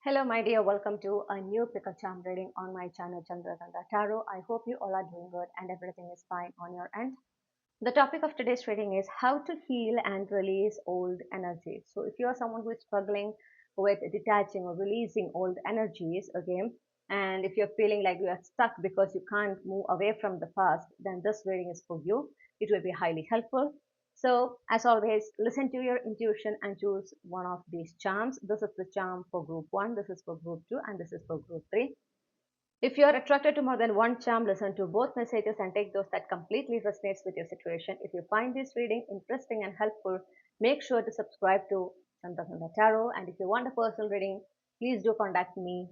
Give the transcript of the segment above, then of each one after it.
Hello, my dear. Welcome to a new pick-up charm reading on my channel, Chandraghanta Tarot. I hope you all are doing good and everything is fine on your end. The topic of today's reading is how to heal and release old energies. So, if you are someone who is struggling with detaching or releasing old energies, okay, and if you're feeling like you are stuck because you can't move away from the past, then this reading is for you. It will be highly helpful. So, as always, listen to your intuition and choose one of these charms. This is the charm for group 1, this is for group 2, and this is for group 3. If you are attracted to more than one charm, listen to both messages and take those that completely resonates with your situation. If you find this reading interesting and helpful, make sure to subscribe to Chandraghanta Tarot. And if you want a personal reading, please do contact me.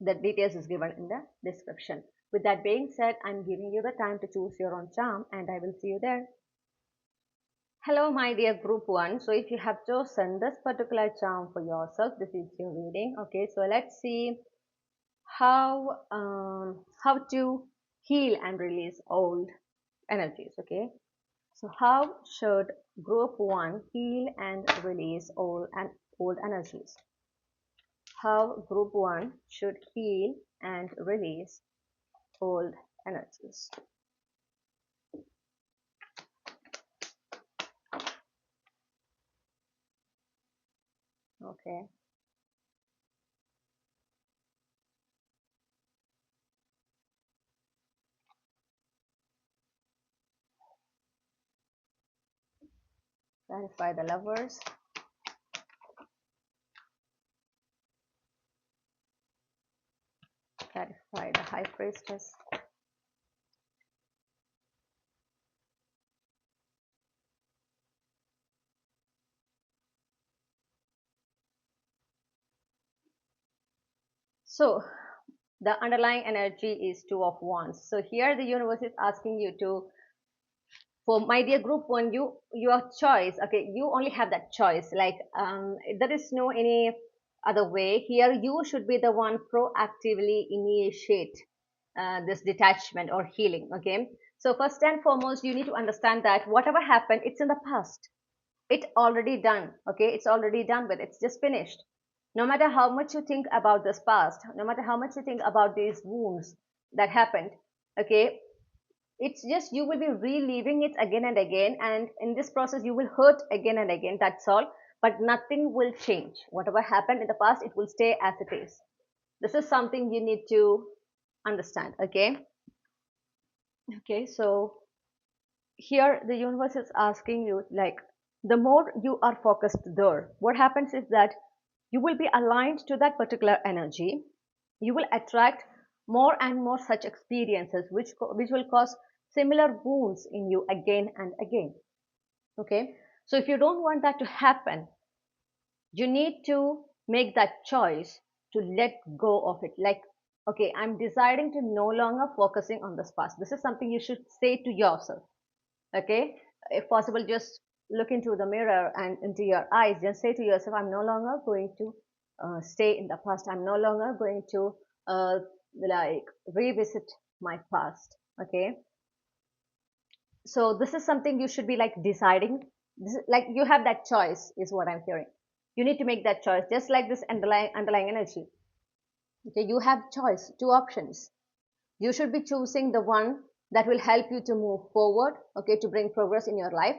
The details is given in the description. With that being said, I'm giving you the time to choose your own charm, and I will see you there. Hello, my dear group 1. So, if you have chosen this particular charm for yourself, this is your reading. Okay, so let's see how to heal and release old energies. Okay, so how should group 1 heal and release old energies? How group 1 should heal and release old energies? Okay, clarify the lovers. Clarify the high priestess. So the underlying energy is two of wands. So here the universe is asking you to, for my dear group 1, your choice. Okay, you only have that choice. Like there is no any other way. Here you should be the one proactively initiate this detachment or healing. Okay, so first and foremost, you need to understand that whatever happened, it's in the past. It already done. Okay, it's already done with. It's just finished. No matter how much you think about this past, no matter how much you think about these wounds that happened, okay, it's just you will be reliving it again and again, and in this process you will hurt again and again. That's all. But nothing will change. Whatever happened in the past, it will stay as it is. This is something you need to understand. Okay, so here the universe is asking you, like, the more you are focused there, what happens is that you will be aligned to that particular energy. You will attract more and more such experiences which will cause similar wounds in you again and again. Okay, so if you don't want that to happen, you need to make that choice to let go of it. Like, okay, I'm deciding to no longer focusing on this past. This is something you should say to yourself. Okay, if possible, just look into the mirror and into your eyes. Just say to yourself, I'm no longer going to stay in the past. I'm no longer going to uh, like revisit my past. Okay, so this is something you should be like deciding. Like, you have that choice is what I'm hearing. You need to make that choice, just like this underlying energy. Okay, you have choice, two options. You should be choosing the one that will help you to move forward, okay, to bring progress in your life,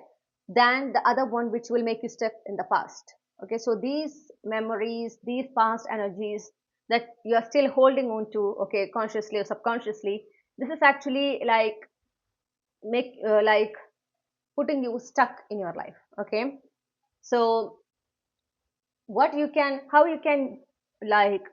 than the other one which will make you stuck in the past. Okay, so these memories, these past energies that you are still holding on to, okay, consciously or subconsciously, this is actually like make like putting you stuck in your life. Okay, so how you can like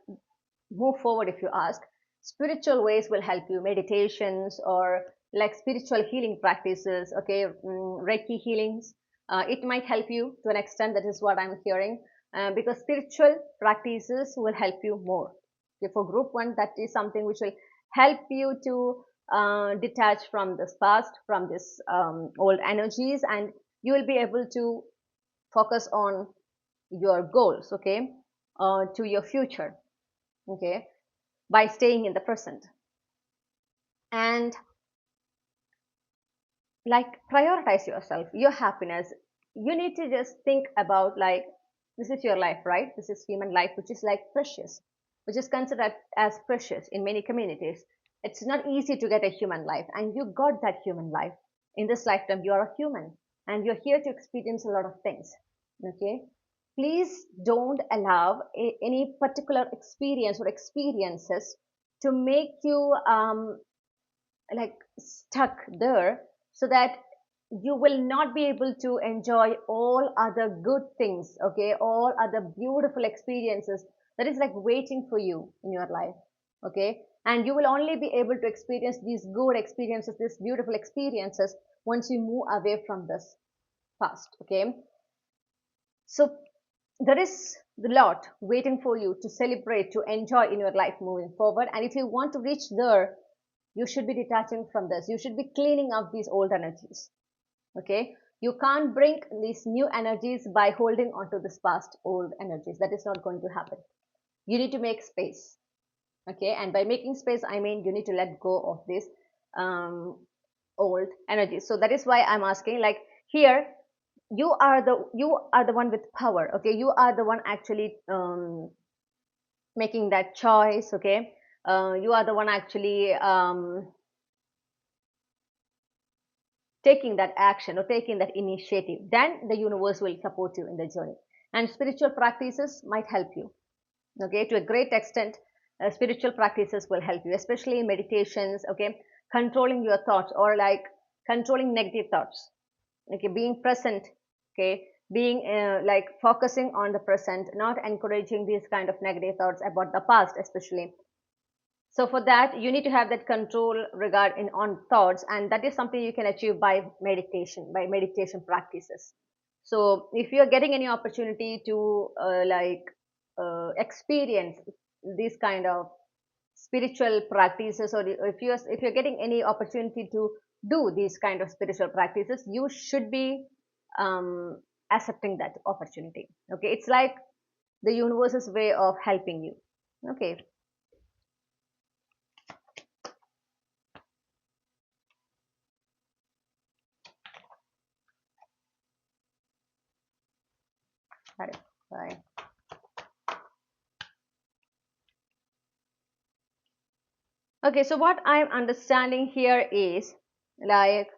move forward, if you ask, spiritual ways will help you. Meditations or like spiritual healing practices, okay, reiki healings, it might help you to an extent. That is what I'm hearing, because spiritual practices will help you more. Okay, for group 1, that is something which will help you to detach from this past, from this old energies, and you will be able to focus on your goals, okay, to your future, okay, by staying in the present. And like, prioritize yourself, your happiness. You need to just think about, like, This is your life, right? This is human life, which is like precious, which is considered as precious in many communities. It's not easy to get a human life, and you got that human life. In this lifetime, you are a human, and you're here to experience a lot of things. Okay? Please don't allow any particular experience or experiences to make you like stuck there, so that you will not be able to enjoy all other good things, okay, all other beautiful experiences that is like waiting for you in your life, okay. And you will only be able to experience these good experiences, these beautiful experiences, once you move away from this past, okay. So there is a lot waiting for you to celebrate, to enjoy in your life moving forward. And if you want to reach there, you should be detaching from this. You should be cleaning up these old energies. Okay? You can't bring these new energies by holding on to this past old energies. That is not going to happen. You need to make space. Okay? And by making space, I mean you need to let go of this um, old energies. So that is why I'm asking, like, here you are the one with power. Okay? You are the one actually making that choice. Okay? You are the one actually taking that action or taking that initiative. Then the universe will support you in the journey. And spiritual practices might help you. Okay, to a great extent, spiritual practices will help you, especially in meditations. Okay, controlling your thoughts, or like controlling negative thoughts. Okay, being present. Okay, being like focusing on the present, not encouraging these kind of negative thoughts about the past, especially. So for that, you need to have that control regard in on thoughts, and that is something you can achieve by meditation practices. So if you are getting any opportunity to experience these kind of spiritual practices, or if you're getting any opportunity to do these kind of spiritual practices, you should be um, accepting that opportunity. Okay, it's like the universe's way of helping you. Okay, got it. Bye. Okay, so what I'm understanding here is, like,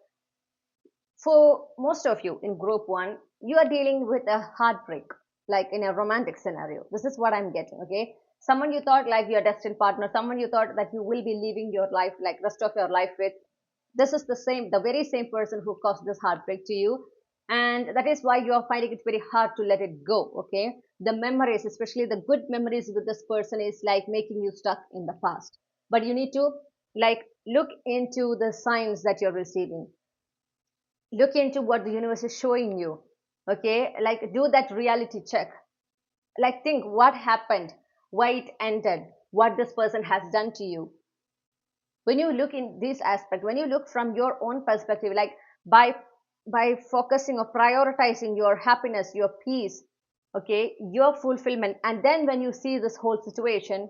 for most of you in group one, you are dealing with a heartbreak, like in a romantic scenario. This is what I'm getting, okay? Someone you thought like your destined partner, someone you thought that you will be living your life, like rest of your life with. This is the very same person who caused this heartbreak to you. And that is why you are finding it very hard to let it go, okay? The memories, especially the good memories with this person, is like making you stuck in the past. But you need to like look into the signs that you're receiving, look into what the universe is showing you, okay, like do that reality check, like think what happened, why it ended, what this person has done to you. When you look in this aspect, when you look from your own perspective, like by by focusing or prioritizing your happiness, your peace, okay, your fulfillment, and then when you see this whole situation,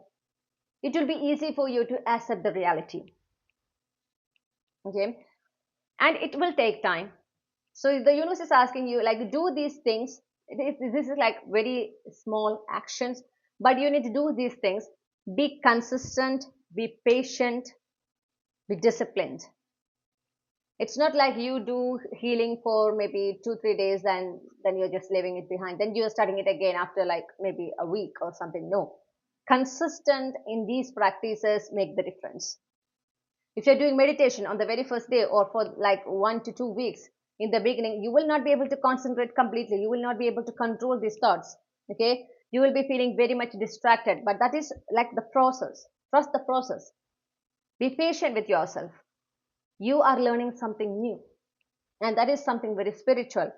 it will be easy for you to accept the reality, okay. And it will take time. So the universe is asking you, like, do these things. This is like very small actions, but you need to do these things. Be consistent, be patient, be disciplined. It's not like you do healing for maybe 2 3 days and then you're just leaving it behind, then you're starting it again after like maybe a week or something. No, consistent in these practices make the difference. If you're doing meditation on the very first day or for like 1 to 2 weeks, in the beginning, you will not be able to concentrate completely. You will not be able to control these thoughts. Okay. You will be feeling very much distracted, but that is like the process. Trust the process. Be patient with yourself. You are learning something new, and that is something very spiritual.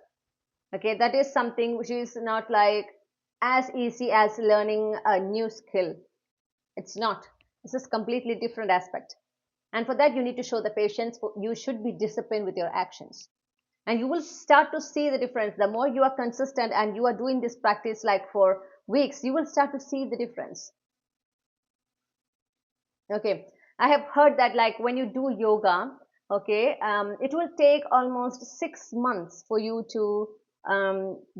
Okay. That is something which is not like as easy as learning a new skill. It's not. This is completely different aspect. And for that, you need to show the patience. You should be disciplined with your actions. And you will start to see the difference. The more you are consistent and you are doing this practice like for weeks, you will start to see the difference. Okay. I have heard that like when you do yoga, okay, it will take almost 6 months for you to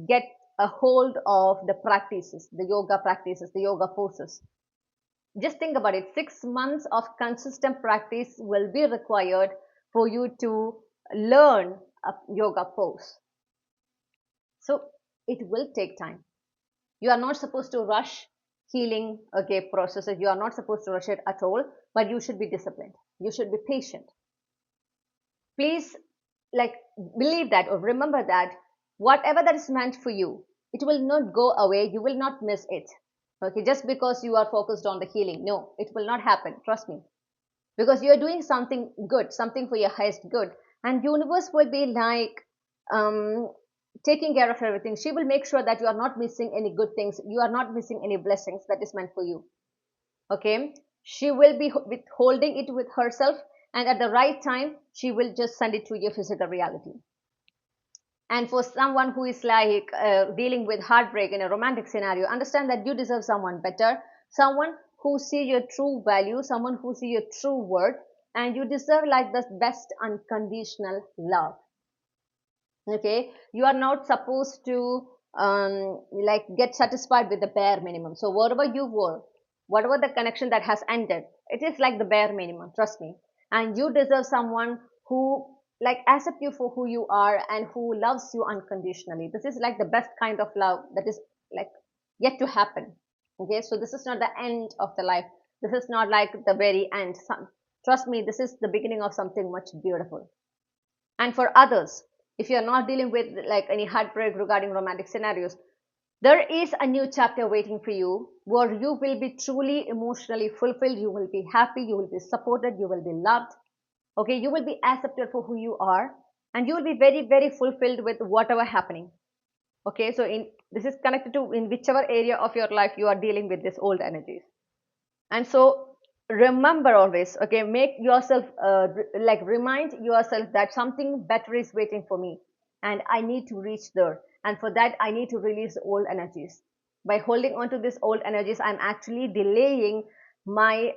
get a hold of the practices, the yoga practices, the yoga poses. Just think about it. 6 months of consistent practice will be required for you to learn a yoga pose. So it will take time. You are not supposed to rush healing, okay, processes. You are not supposed to rush it at all, but you should be disciplined. You should be patient. Please, like, believe that or remember that whatever that is meant for you, it will not go away. You will not miss it. Okay, just because you are focused on the healing. No, it will not happen. Trust me. Because you are doing something good, something for your highest good. And universe will be like taking care of everything. She will make sure that you are not missing any good things. You are not missing any blessings that is meant for you. Okay, she will be withholding it with herself, and at the right time she will just send it to your physical reality. And for someone who is like dealing with heartbreak in a romantic scenario, understand that you deserve someone better, someone who see your true value, someone who see your true worth, and you deserve like the best unconditional love. Okay, you are not supposed to like get satisfied with the bare minimum. So whatever you were, whatever the connection that has ended, it is like the bare minimum, trust me. And you deserve someone who like accept you for who you are and who loves you unconditionally. This is like the best kind of love that is like yet to happen. Okay, so this is not the end of the life. This is not like the very end. Trust me, this is the beginning of something much beautiful. And for others, if you're not dealing with like any heartbreak regarding romantic scenarios, there is a new chapter waiting for you where you will be truly emotionally fulfilled. You will be happy, you will be supported, you will be loved. Okay, you will be accepted for who you are, and you will be very, very fulfilled with whatever happening. Okay, so in this is connected to in whichever area of your life you are dealing with this old energies. And so remember always, okay, make yourself like remind yourself that something better is waiting for me and I need to reach there. And for that I need to release old energies. By holding on to these old energies, I'm actually delaying my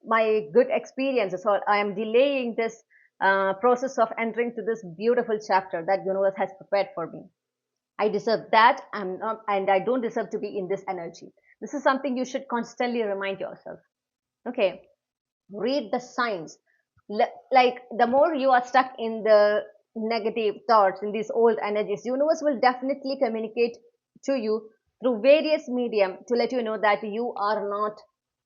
my good experiences, or I am delaying this process of entering to this beautiful chapter that universe has prepared for me. I deserve that. I'm not, and I don't deserve to be in this energy. This is something you should constantly remind yourself. Okay, read the signs. Like the more you are stuck in the negative thoughts, in these old energies, universe will definitely communicate to you through various medium to let you know that you are not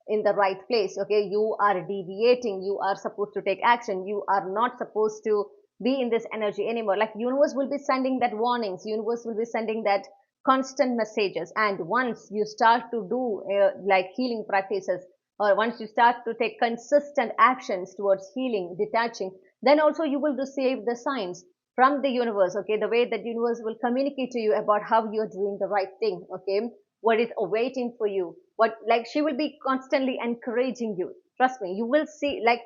in the right place. Okay, you are deviating. You are supposed to take action. You are not supposed to be in this energy anymore. Like universe will be sending that warnings. Universe will be sending that constant messages. And once you start to do like healing practices, or once you start to take consistent actions towards healing, detaching, then also you will receive the signs from the universe. Okay, the way that universe will communicate to you about how you're doing the right thing. Okay, what is awaiting for you, what, like she will be constantly encouraging you. Trust me, you will see, like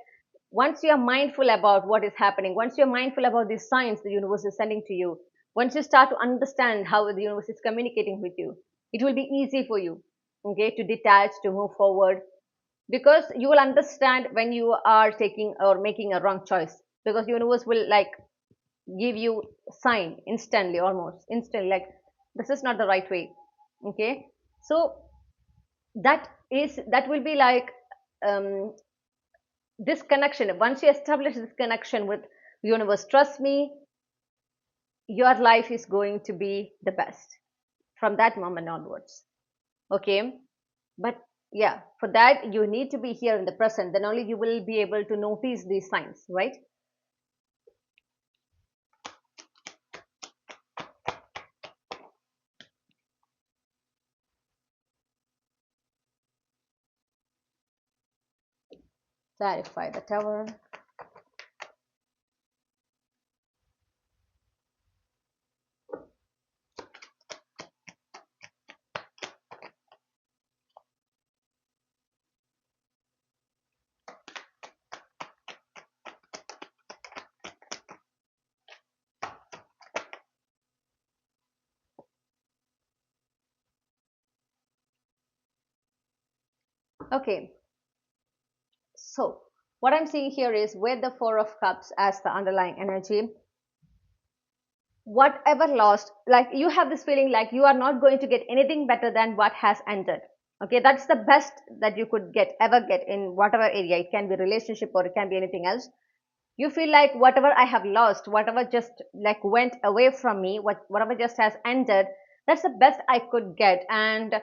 once you are mindful about what is happening, once you're mindful about these signs the universe is sending to you, once you start to understand how the universe is communicating with you, it will be easy for you, okay, to detach, to move forward, because you will understand when you are taking or making a wrong choice, because universe will like give you sign instantly, almost instantly, like this is not the right way. Okay, so that will be like um, this connection. Once you establish this connection with universe, trust me, your life is going to be the best from that moment onwards. Okay, but yeah, for that you need to be here in the present, then only you will be able to notice these signs, right? Clarify the tower. Okay, so what I'm seeing here is with the Four of Cups as the underlying energy, whatever lost, like you have this feeling like you are not going to get anything better than what has ended. Okay, that's the best that you could get, ever get, in whatever area. It can be relationship or it can be anything else. You feel like whatever I have lost, whatever just like went away from me, whatever just has ended, that's the best I could get. And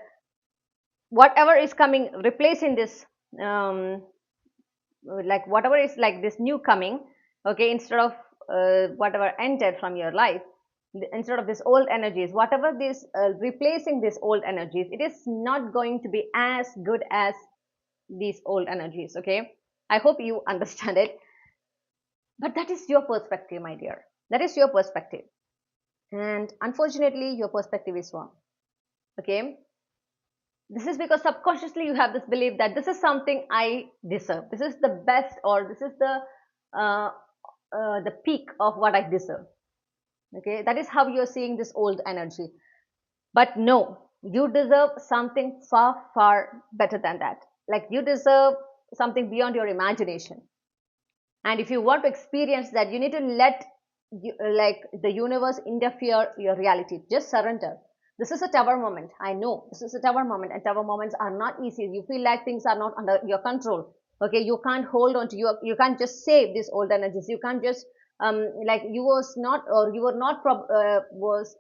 whatever is coming replacing this, um, like whatever is like this new coming, okay, instead of whatever ended from your life, instead of this old energies, whatever this replacing these old energies, it is not going to be as good as these old energies. Okay, I hope you understand it. But that is your perspective, my dear. That is your perspective. And unfortunately, your perspective is wrong. Okay. This is because subconsciously you have this belief that this is something I deserve. This is the best, or this is uh, the peak of what I deserve. Okay. That is how you're seeing this old energy. But no, you deserve something far, far better than that. Like you deserve something beyond your imagination. And if you want to experience that, you need to let like the universe interfere your reality. Just surrender. This is a tower moment. I know this is a tower moment, and tower moments are not easy. You feel like things are not under your control. Okay, you can't hold on to you can't just save these old energies. You can't just like you was not, or you were not was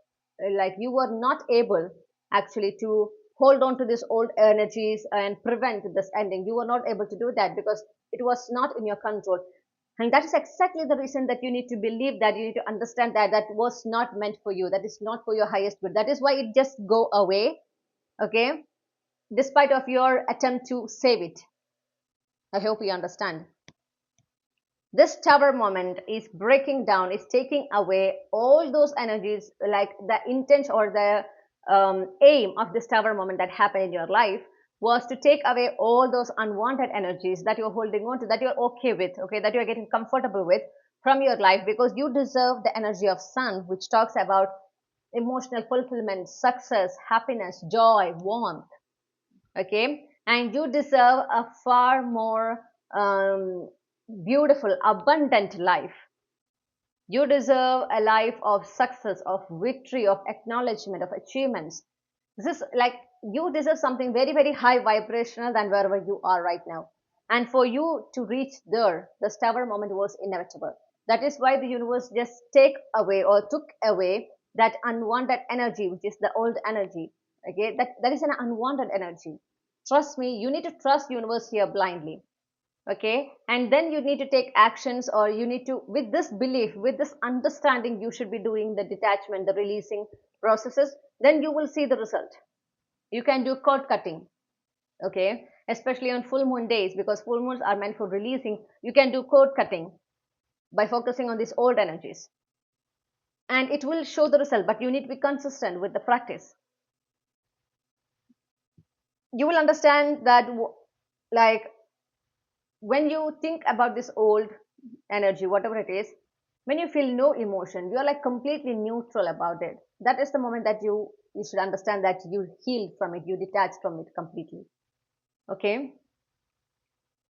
like you were not able actually to hold on to these old energies and prevent this ending. You were not able to do that because it was not in your control. And that is exactly the reason that you need to believe, that you need to understand that that was not meant for you. That is not for your highest good. That is why it just go away. Okay. Despite of your attempt to save it. I hope you understand. This tower moment is breaking down, is taking away all those energies, like the intent or the aim of this tower moment that happened in your life was to take away all those unwanted energies that you're holding on to, that you're okay with, okay, that you're getting comfortable with from your life, because you deserve the energy of sun, which talks about emotional fulfillment, success, happiness, joy, warmth. Okay, and you deserve a far more beautiful, abundant life. You deserve a life of success, of victory, of acknowledgement, of achievements. This is like you deserve something very, very high vibrational than wherever you are right now. And for you to reach there, the tower moment was inevitable. That is why the universe just take away or took away that unwanted energy, which is the old energy. Okay, that is an unwanted energy. Trust me, you need to trust universe here blindly. Okay, and then you need to take actions, or you need to, with this belief, with this understanding, you should be doing the detachment, the releasing processes. Then you will see the result. You can do cord cutting. Okay, especially on full moon days, because full moons are meant for releasing. You can do cord cutting by focusing on these old energies, and it will show the result. But you need to be consistent with the practice. You will understand that like when you think about this old energy, whatever it is, when you feel no emotion, you are like completely neutral about it. That is the moment that you should understand that you healed from it, you detached from it completely. Okay,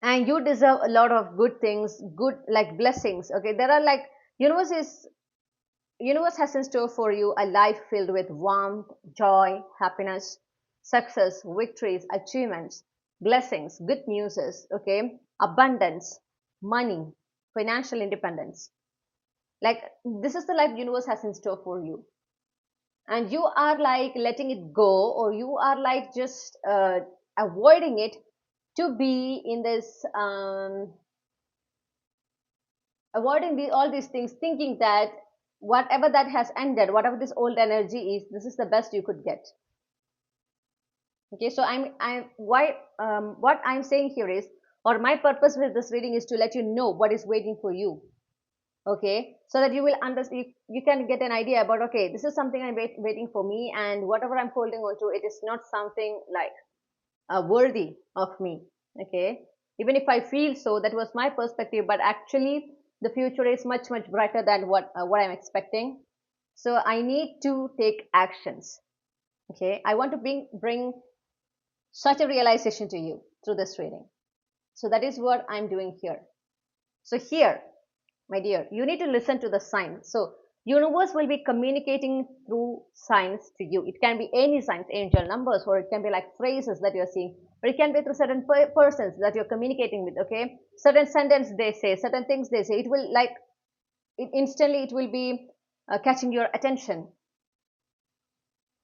and you deserve a lot of good things, good like blessings. Okay, there are like universe is universe has in store for you a life filled with warmth, joy, happiness, success, victories, achievements, blessings, good newses, okay, abundance, money, financial independence. Like this is the life universe has in store for you, and you are like letting it go, or you are like just avoiding it to be in this avoiding all these things, thinking that whatever that has ended, whatever this old energy is, this is the best you could get. Okay, so I'm why what I'm saying here is, or my purpose with this reading is to let you know what is waiting for you. Okay, so that you will understand, you can get an idea about, okay, this is something I'm waiting for me, and whatever I'm holding on to, it is not something like worthy of me. Okay, even if I feel so, that was my perspective, but actually the future is much, much brighter than what I'm expecting. So I need to take actions. Okay, I want to bring such a realization to you through this reading. So that is what I'm doing here. So here, my dear, you need to listen to the sign. So Universe will be communicating through signs to you. It can be any signs, angel numbers, or it can be like phrases that you're seeing, or it can be through certain persons that you're communicating with. Okay, certain sentence they say, certain things they say. It will like instantly it will be catching your attention.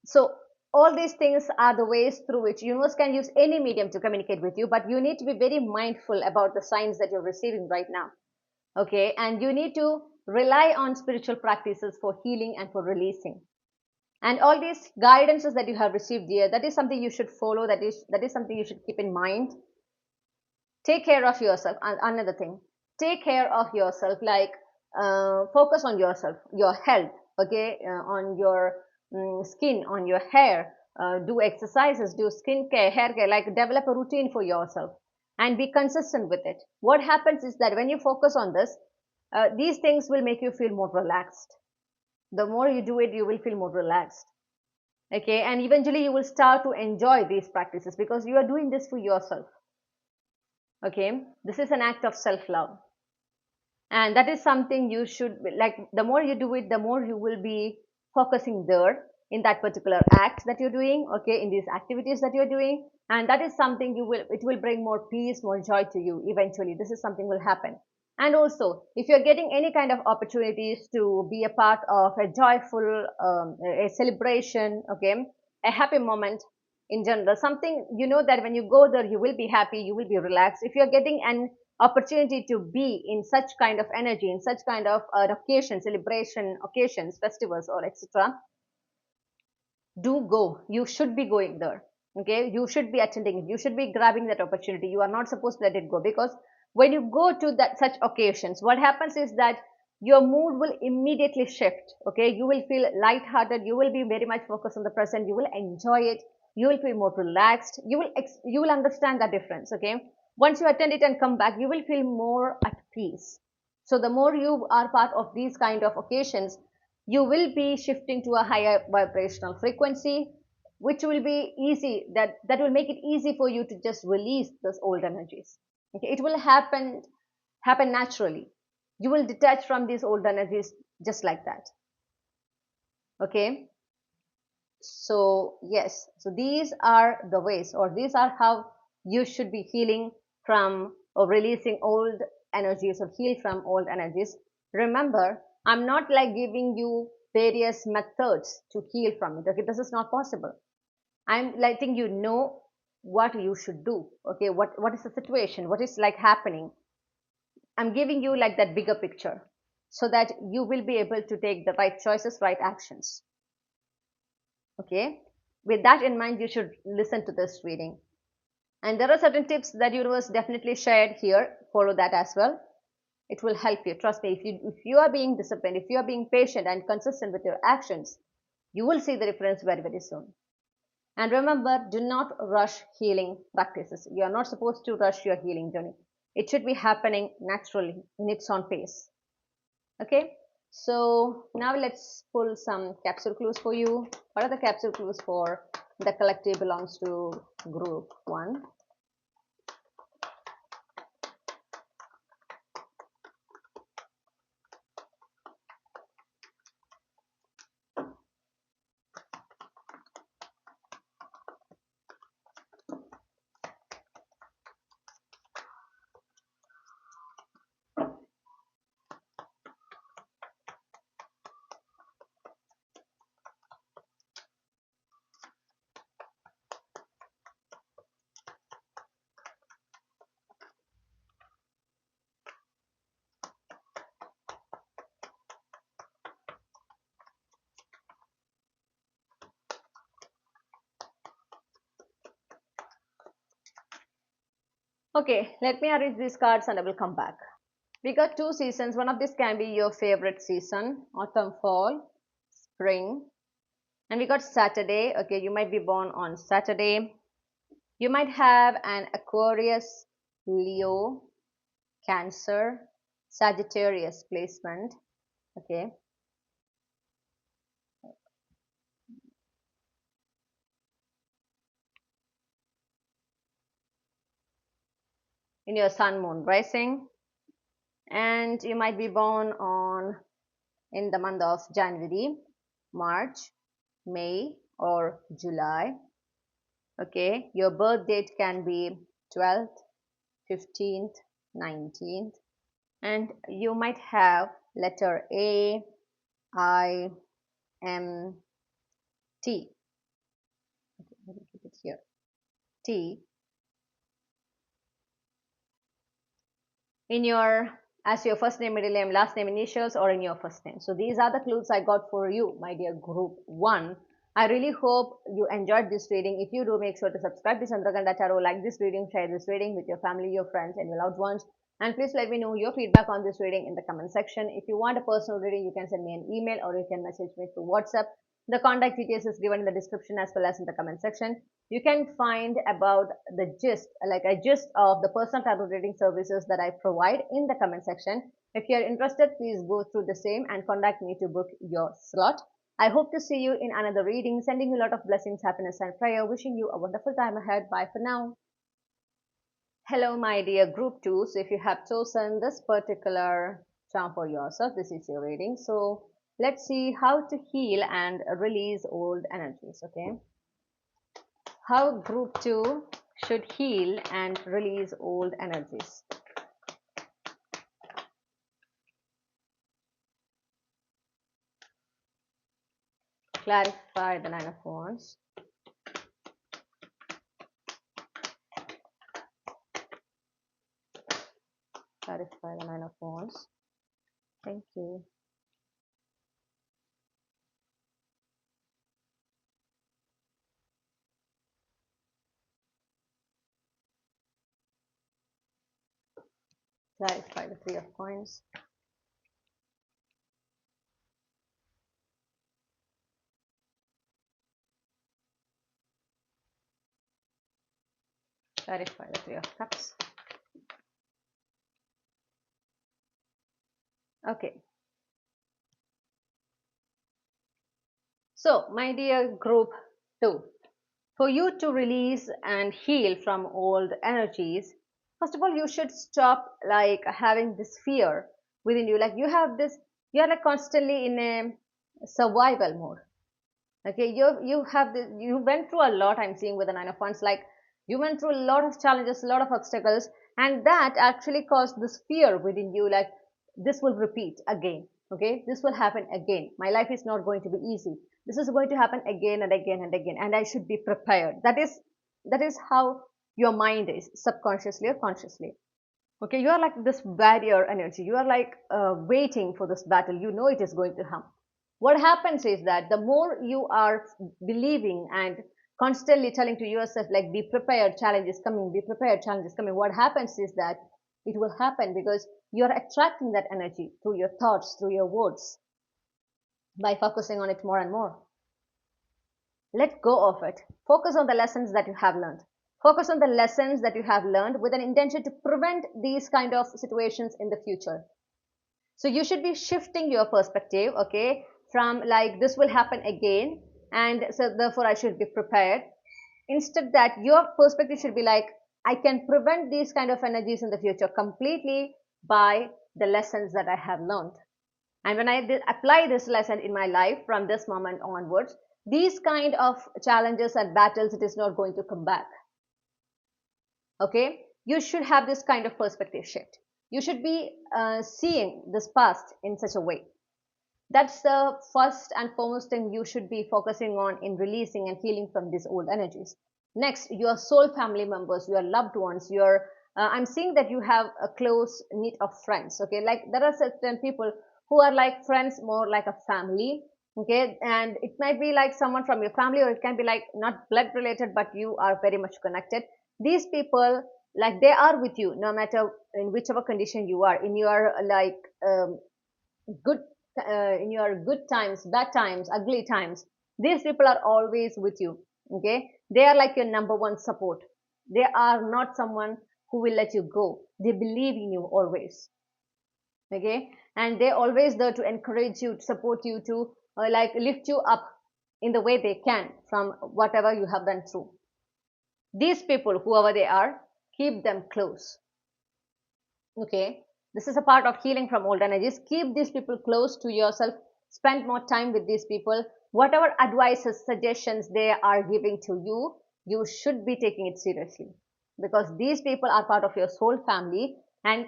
So all these things are the ways through which universe can use any medium to communicate with you, but you need to be very mindful about the signs that you're receiving right now. Okay, and you need to rely on spiritual practices for healing and for releasing. And all these guidances that you have received here, that is something you should follow, that is something you should keep in mind. Take care of yourself. Another thing, take care of yourself, like focus on yourself, your health. Okay, on your skin, on your hair. Do exercises, do skincare, hair care, like develop a routine for yourself and be consistent with it. What happens is that when you focus on this, these things will make you feel more relaxed. The more you do it, you will feel more relaxed. Okay, and eventually you will start to enjoy these practices because you are doing this for yourself. Okay, this is an act of self love, and that is something you should like. The more you do it, the more you will be focusing there in that particular act that you're doing. Okay, in these activities that you're doing, and that is something you will, it will bring more peace, more joy to you. Eventually this is something will happen. And also, if you're getting any kind of opportunities to be a part of a joyful a celebration, okay, a happy moment in general, something, you know, that when you go there you will be happy, you will be relaxed. If you're getting an opportunity to be in such kind of energy, in such kind of occasion, celebration occasions, festivals, or etc., do go. You should be going there. Okay, you should be attending it. You should be grabbing that opportunity. You are not supposed to let it go, because when you go to that such occasions, what happens is that your mood will immediately shift. Okay, you will feel light-hearted. You will be very much focused on the present. You will enjoy it. You will feel more relaxed. You will understand that difference. Okay, once you attend it and come back, you will feel more at peace. So the more you are part of these kind of occasions, you will be shifting to a higher vibrational frequency, which will be easy, that will make it easy for you to just release those old energies. Okay, it will happen naturally. You will detach from these old energies just like that. Okay, so yes, so these are the ways, or these are how you should be healing from or releasing old energies, or heal from old energies. Remember, I'm not like giving you various methods to heal from it. Okay, this is not possible. I'm letting you know what you should do. Okay, what is the situation, what is like happening. I'm giving you like that bigger picture so that you will be able to take the right choices, right actions. Okay, with that in mind, you should listen to this reading. And there are certain tips that universe definitely shared here. Follow that as well. It will help you. Trust me, if you are being disciplined, if you are being patient and consistent with your actions, you will see the difference very, very soon. And remember, do not rush healing practices. You are not supposed to rush your healing journey. It should be happening naturally in its own pace. Okay, so now let's pull some capsule clues for you. What are the capsule clues for the collective belongs to group 1? Okay, let me arrange these cards and I will come back. We got 2 seasons. One of these can be your favorite season, autumn, fall, spring. And we got Saturday. Okay, you might be born on Saturday. You might have an Aquarius, Leo, Cancer, Sagittarius placement. Okay. In your sun, moon, rising. And you might be born on in the month of January, March, May, or July. Okay, your birth date can be 12th, 15th, 19th, and you might have letter A, I, M, T. Okay, let me keep it here. T in your as your first name, middle name, last name, initials, or in your first name. So these are the clues I got for you, my dear group 1. I really hope you enjoyed this reading. If you do, make sure to subscribe to Chandraghanta Tarot, like this reading, share this reading with your family, your friends, and your loved ones. And please let me know your feedback on this reading in the comment section. If you want a personal reading, you can send me an email or you can message me through WhatsApp. The contact details is given in the description as well as in the comment section. You can find about the gist, like a gist of the personal tarot reading services that I provide in the comment section. If you are interested, please go through the same and contact me to book your slot. I hope to see you in another reading. Sending you a lot of blessings, happiness, and prayer. Wishing you a wonderful time ahead. Bye for now. Hello, my dear group 2. So if you have chosen this particular charm for yourself, this is your reading. So let's see how to heal and release old energies. Okay. How group 2 should heal and release old energies. Clarify the Nine of Wands. Clarify the Nine of Wands. Thank you. Clarify the Three of Coins. Clarify the Three of Cups. Okay. So, my dear group 2, for you to release and heal from old energies, first of all, you should stop like having this fear within you. Like you are like constantly in a survival mode. Okay, you went through a lot. I'm seeing with the Nine of Wands, like you went through a lot of challenges, a lot of obstacles, and that actually caused this fear within you, like this will repeat again. Okay, this will happen again. My life is not going to be easy. This is going to happen again and again and again, and I should be prepared. That is how your mind is, subconsciously or consciously. Okay, you are like this barrier energy. You are like waiting for this battle. You know it is going to come. What happens is that the more you are believing and constantly telling to yourself, like, be prepared, challenge is coming, be prepared, challenge is coming, what happens is that it will happen because you are attracting that energy through your thoughts, through your words, by focusing on it more and more. Let go of it. Focus on the lessons that you have learned. Focus on the lessons that you have learned with an intention to prevent these kind of situations in the future. So you should be shifting your perspective, okay, from like this will happen again, and so therefore I should be prepared. Instead, that your perspective should be like, I can prevent these kind of energies in the future completely by the lessons that I have learned. And when I apply this lesson in my life from this moment onwards, these kind of challenges and battles, it is not going to come back. Okay, you should have this kind of perspective shift. You should be seeing this past in such a way. That's the first and foremost thing you should be focusing on in releasing and healing from these old energies. Next, your soul family members, your loved ones, your I'm seeing that you have a close knit of friends. Okay, like there are certain people who are like friends, more like a family. Okay, and it might be like someone from your family, or it can be like not blood related, but you are very much connected. These people, like they are with you no matter in whichever condition you are in your like good in your good times, bad times, ugly times. These people are always with you. Okay, they are like your number one support. They are not someone who will let you go. They believe in you always. Okay, and they're always there to encourage you, to support you, to like lift you up in the way they can from whatever you have been through. These people, whoever they are, keep them close. Okay, This is a part of healing from old energies. Keep these people close to yourself. Spend more time with these people. Whatever advices, suggestions they are giving to you, you should be taking it seriously, because these people are part of your soul family, and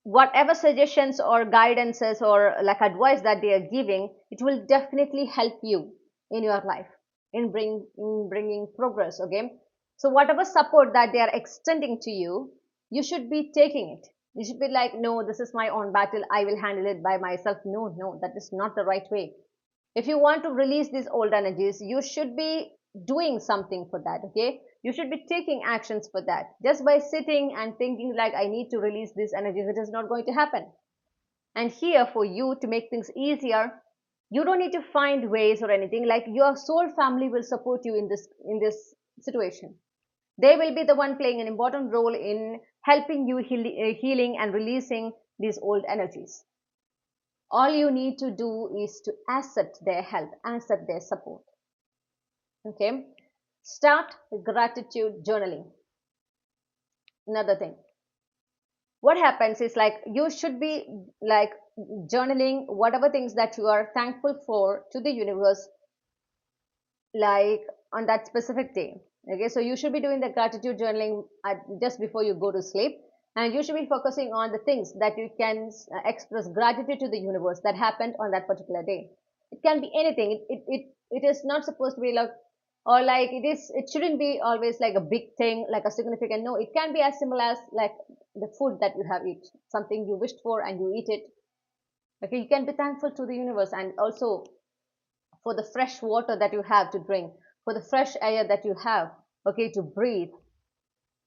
whatever suggestions or guidances or like advice that they are giving, it will definitely help you in your life, in bringing progress. Okay, so whatever support that they are extending to you, you should be taking it. You should be like, no, this is my own battle, I will handle it by myself. No, no, that is not the right way. If you want to release these old energies, you should be doing something for that. Okay, you should be taking actions for that. Just by sitting and thinking like, I need to release these energies, it is not going to happen. And here, for you to make things easier, you don't need to find ways or anything. Like, your soul family will support you in this situation. They will be the one playing an important role in helping you healing and releasing these old energies. All you need to do is to accept their help, accept their support. Okay, start gratitude journaling. Another thing, what happens is, like, you should be like journaling whatever things that you are thankful for to the universe, like on that specific day. Okay, so you should be doing the gratitude journaling just before you go to sleep, and you should be focusing on the things that you can express gratitude to the universe that happened on that particular day. It can be anything. It is not supposed to be like, or like, it shouldn't be always like a big thing, like a significant. No, it can be as simple as like the food that you have eat, something you wished for and you eat it. Okay, you can be thankful to the universe, and also for the fresh water that you have to drink, for the fresh air that you have, okay, to breathe,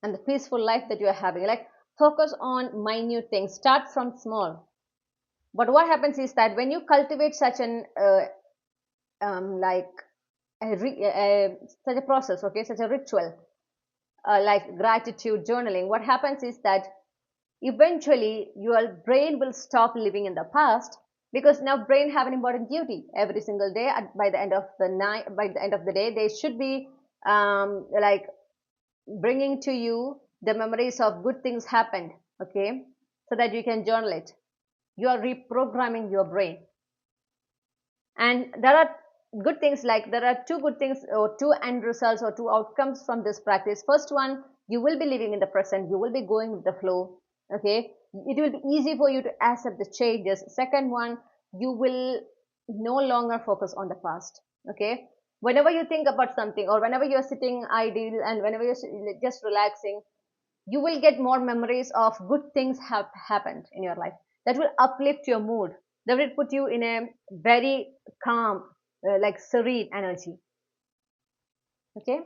and the peaceful life that you are having. Like, focus on minute things, start from small. But what happens is that when you cultivate such an like such a process, okay, such a ritual, like gratitude journaling, what happens is that eventually your brain will stop living in the past, because now brain have an important duty every single day. By the end of the night, by the end of the day, they should be like bringing to you the memories of good things happened. Okay, so that you can journal it. You are reprogramming your brain. And there are good things, like there are two good things or two end results or two outcomes from this practice. First one, you will be living in the present, you will be going with the flow. Okay, it will be easy for you to accept the changes. Second one, you will no longer focus on the past. Okay, whenever you think about something, or whenever you're sitting idle and whenever you're just relaxing, you will get more memories of good things have happened in your life, that will uplift your mood, that will put you in a very calm, like serene energy. Okay,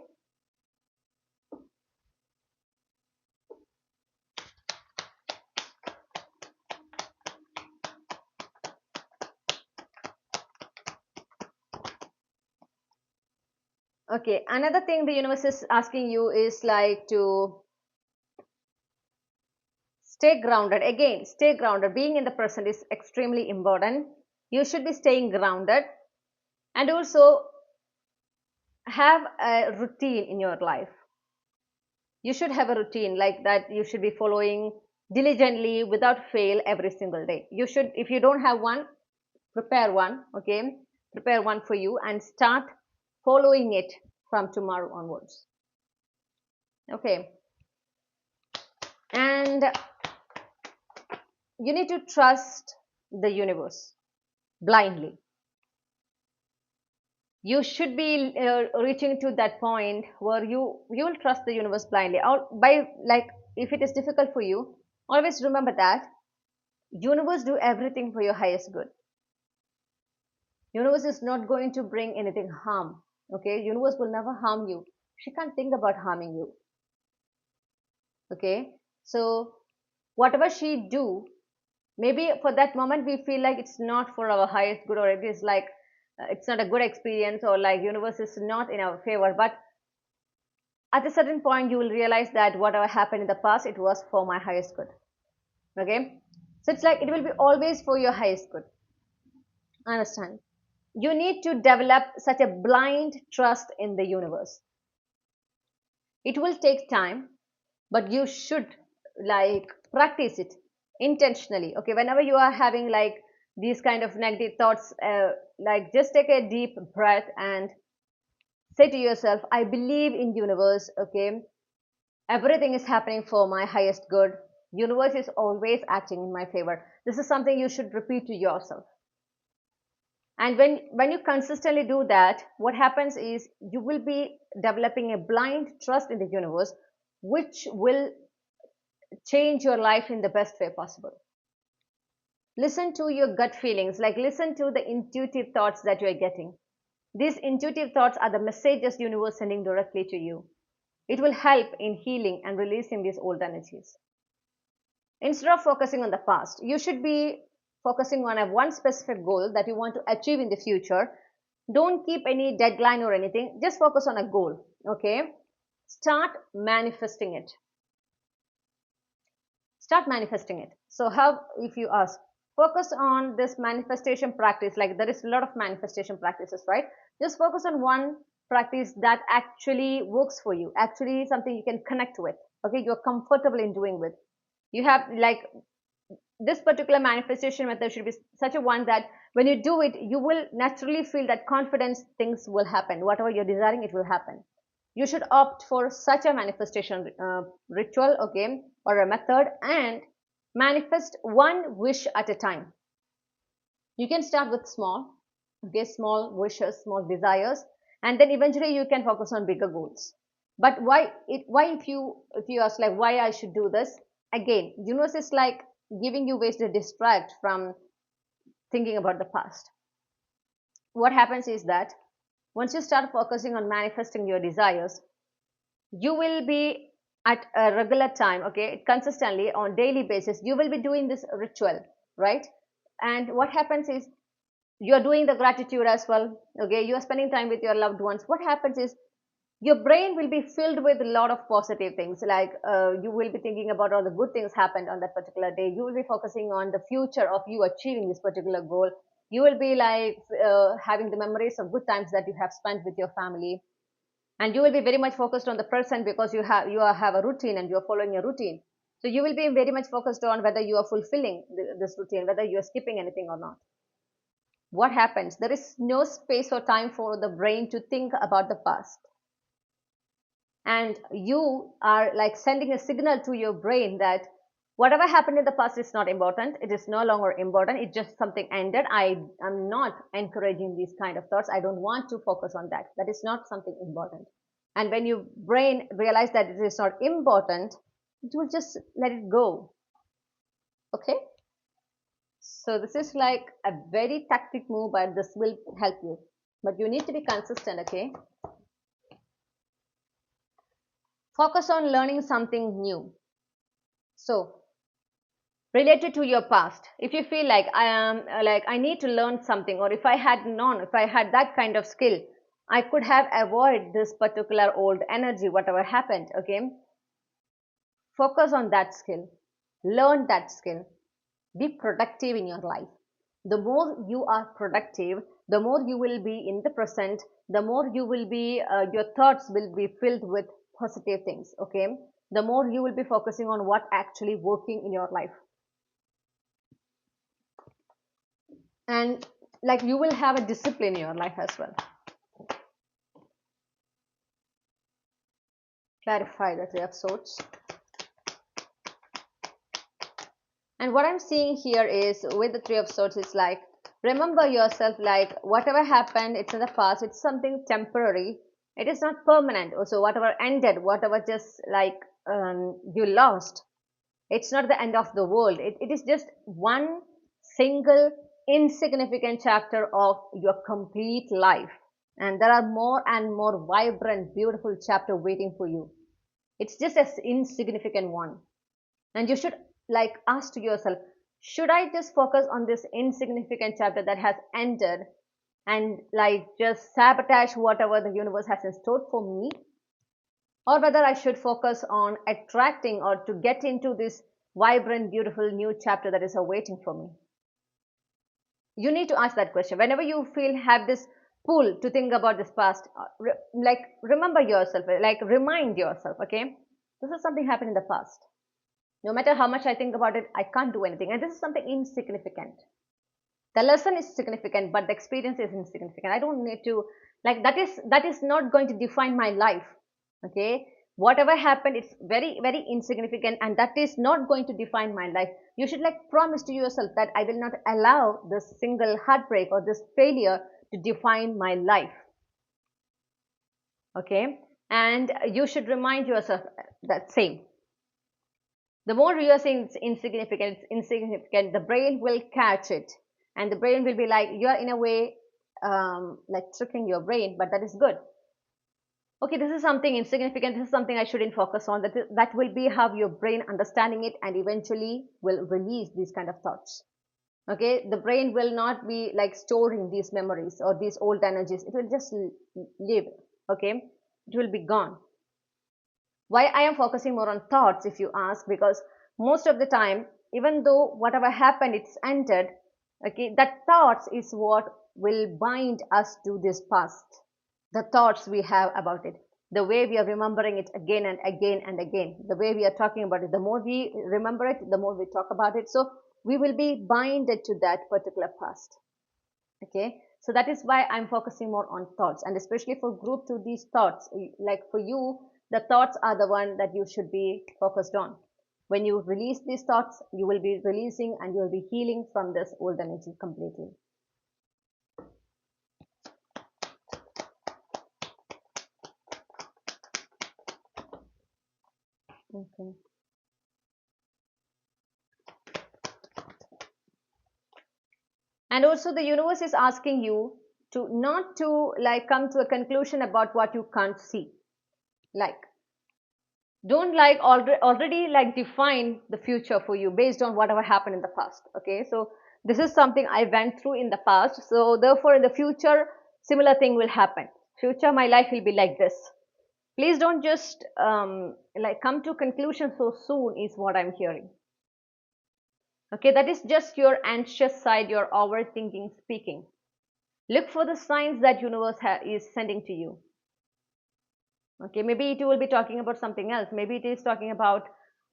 okay, another thing the universe is asking you is like to stay grounded. Again, stay grounded. Being in the present is extremely important. You should be staying grounded, and also have a routine in your life. You should have a routine like that, you should be following diligently without fail every single day. You should, if you don't have one, prepare one. Okay, prepare one for you and start following it from tomorrow onwards. Okay, and you need to trust the universe blindly. You should be reaching to that point where you will trust the universe blindly, or by like, if it is difficult for you, always remember that universe do everything for your highest good. Universe is not going to bring anything harm. Okay, universe will never harm you. She can't think about harming you. Okay, so whatever she do, maybe for that moment we feel like it's not for our highest good, or it is like it's not a good experience, or like universe is not in our favor. But at a certain point you will realize that whatever happened in the past, it was for my highest good. Okay, so it's like it will be always for your highest good. Understand? You need to develop such a blind trust in the universe. It will take time, but you should like practice it. intentionally. Okay, whenever you are having like these kind of negative thoughts, like just take a deep breath and say to yourself, I believe in universe. Okay, everything is happening for my highest good. Universe is always acting in my favor. This is something you should repeat to yourself. And when you consistently do that, what happens is you will be developing a blind trust in the universe, which will change your life in the best way possible. Listen to your gut feelings, like listen to the intuitive thoughts that you are getting. These intuitive thoughts are the messages universe sending directly to you. It will help in healing and releasing these old energies. Instead of focusing on the past, you should be focusing on a one specific goal that you want to achieve in the future. Don't keep any deadline or anything, just focus on a goal. Okay, start manifesting it. Start manifesting it. So how, if you ask, focus on this manifestation practice. Like there is a lot of manifestation practices, right? Just focus on one practice that actually works for you, actually something you can connect with. Okay, you're comfortable in doing with. You have like this particular manifestation method should be such a one that when you do it, you will naturally feel that confidence, things will happen. Whatever you're desiring, it will happen. You should opt for such a manifestation ritual, okay, or a method, and manifest one wish at a time. You can start with small, okay, small wishes, small desires, and then eventually you can focus on bigger goals. But why, if you ask like why I should do this, again, universe is like giving you ways to distract from thinking about the past. What happens is that once you start focusing on manifesting your desires, you will be at a regular time, okay, consistently on daily basis, you will be doing this ritual, right? And what happens is you're doing the gratitude as well. Okay, you're spending time with your loved ones. What happens is your brain will be filled with a lot of positive things, like you will be thinking about all the good things happened on that particular day. You will be focusing on the future of you achieving this particular goal. You will be like having the memories of good times that you have spent with your family, and you will be very much focused on the present because have a routine and you are following a routine. So you will be very much focused on whether you are fulfilling this routine, whether you are skipping anything or not. What happens? There is no space or time for the brain to think about the past. And you are like sending a signal to your brain that whatever happened in the past is not important. It is no longer important. It's just something ended. I am not encouraging these kind of thoughts. I don't want to focus on that. That is not something important. And when your brain realize that it is not important, it will just let it go. Okay? So this is like a very tactic move, but this will help you. But you need to be consistent, okay? Focus on learning something new. So related to your past, if you feel like I am like I need to learn something, or if I had that kind of skill, I could have avoided this particular old energy, whatever happened. Okay, focus on that skill, learn that skill, be productive in your life. The more you are productive, the more you will be in the present, the more you will be your thoughts will be filled with positive things. Okay, the more you will be focusing on what actually working in your life, and like you will have a discipline in your life as well. Clarify the Three of Swords. And what I'm seeing here is with the Three of Swords, it's like remember yourself, like whatever happened, it's in the past, it's something temporary, it is not permanent. Also, whatever ended, whatever just like you lost, it's not the end of the world. It is just one single insignificant chapter of your complete life. And there are more and more vibrant, beautiful chapter waiting for you. It's just an insignificant one. And you should like ask to yourself, should I just focus on this insignificant chapter that has ended and like just sabotage whatever the universe has in store for me? Or whether I should focus on attracting or to get into this vibrant, beautiful new chapter that is awaiting for me? You need to ask that question whenever you feel have this pull to think about this past. Like remember yourself, like remind yourself, okay, this is something happened in the past. No matter how much I think about it, I can't do anything. And this is something insignificant. The lesson is significant, but the experience is insignificant. I don't need to, like, that is not going to define my life. Okay, whatever happened, it's very, very insignificant, and that is not going to define my life. You should like promise to yourself that I will not allow this single heartbreak or this failure to define my life. Okay, and you should remind yourself that same. The more you are saying it's insignificant, the brain will catch it, and the brain will be like, you are in a way like tricking your brain, but that is good. Okay, this is something insignificant, this is something I shouldn't focus on. That will be how your brain understanding it, and eventually will release these kind of thoughts. Okay, the brain will not be like storing these memories or these old energies, it will just leave. Okay, it will be gone. Why I am focusing more on thoughts, if you ask, because most of the time, even though whatever happened, it's entered, okay, that thoughts is what will bind us to this past. The thoughts we have about it, the way we are remembering it again and again and again, the way we are talking about it, the more we remember it, the more we talk about it, so we will be binded to that particular past. Okay, so that is why I'm focusing more on thoughts, and especially for group to these thoughts, like for you, the thoughts are the one that you should be focused on. When you release these thoughts, you will be releasing and you will be healing from this old energy completely. Okay. And also the universe is asking you to not to like come to a conclusion about what you can't see. Like, don't like already like define the future for you based on whatever happened in the past. Okay, so this is something I went through in the past, so therefore in the future similar thing will happen. Future my life will be like this. Please don't just like come to conclusion so soon is what I'm hearing. Okay, that is just your anxious side, your overthinking speaking. Look for the signs that universe is sending to you. Okay, maybe it will be talking about something else, maybe it is talking about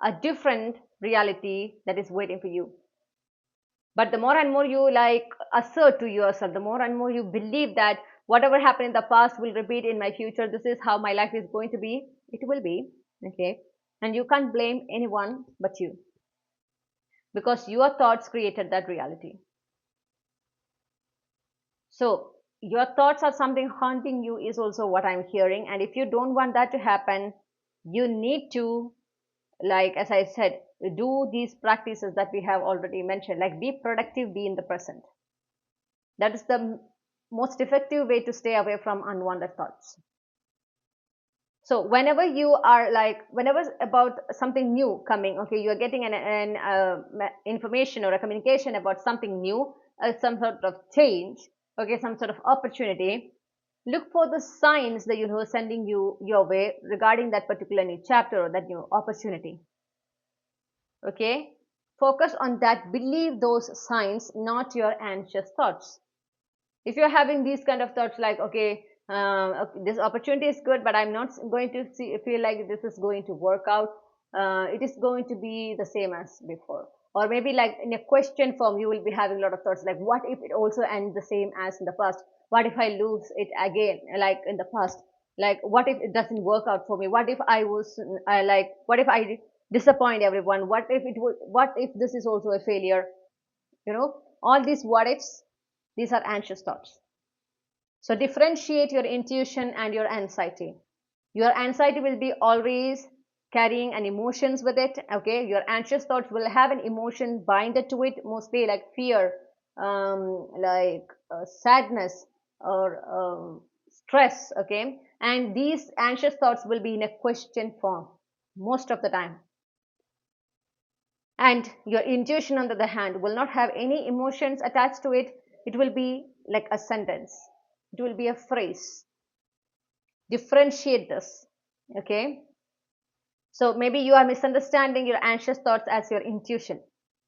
a different reality that is waiting for you. But the more and more you like assert to yourself, the more and more you believe that whatever happened in the past will repeat in my future, this is how my life is going to be, it will be. Okay, and you can't blame anyone but you, because your thoughts created that reality. So your thoughts are something haunting you is also what I'm hearing, and if you don't want that to happen, you need to, like as I said, do these practices that we have already mentioned, like be productive, be in the present. That is the most effective way to stay away from unwanted thoughts. So whenever you are like, whenever about something new coming, okay, you are getting an information or a communication about something new, some sort of change, okay, some sort of opportunity, look for the signs that universe sending you your way regarding that particular new chapter or that new opportunity. Okay, focus on that, believe those signs, not your anxious thoughts. If you're having these kind of thoughts like, okay, this opportunity is good, but I'm not going to feel like this is going to work out, it is going to be the same as before, or maybe like in a question form you will be having a lot of thoughts like, what if it also ends the same as in the past, what if I lose it again like in the past, like what if it doesn't work out for me, what if I was like, what if I disappoint everyone, what if it would, what if this is also a failure, all these what ifs, these are anxious thoughts. So differentiate your intuition and your anxiety. Your anxiety will be always carrying an emotions with it. Okay, your anxious thoughts will have an emotion binded to it, mostly like fear, like sadness or stress. Okay, and these anxious thoughts will be in a question form most of the time. And your intuition, on the other hand, will not have any emotions attached to it. It will be like a sentence, it will be a phrase. Differentiate this. Okay, so maybe you are misunderstanding your anxious thoughts as your intuition.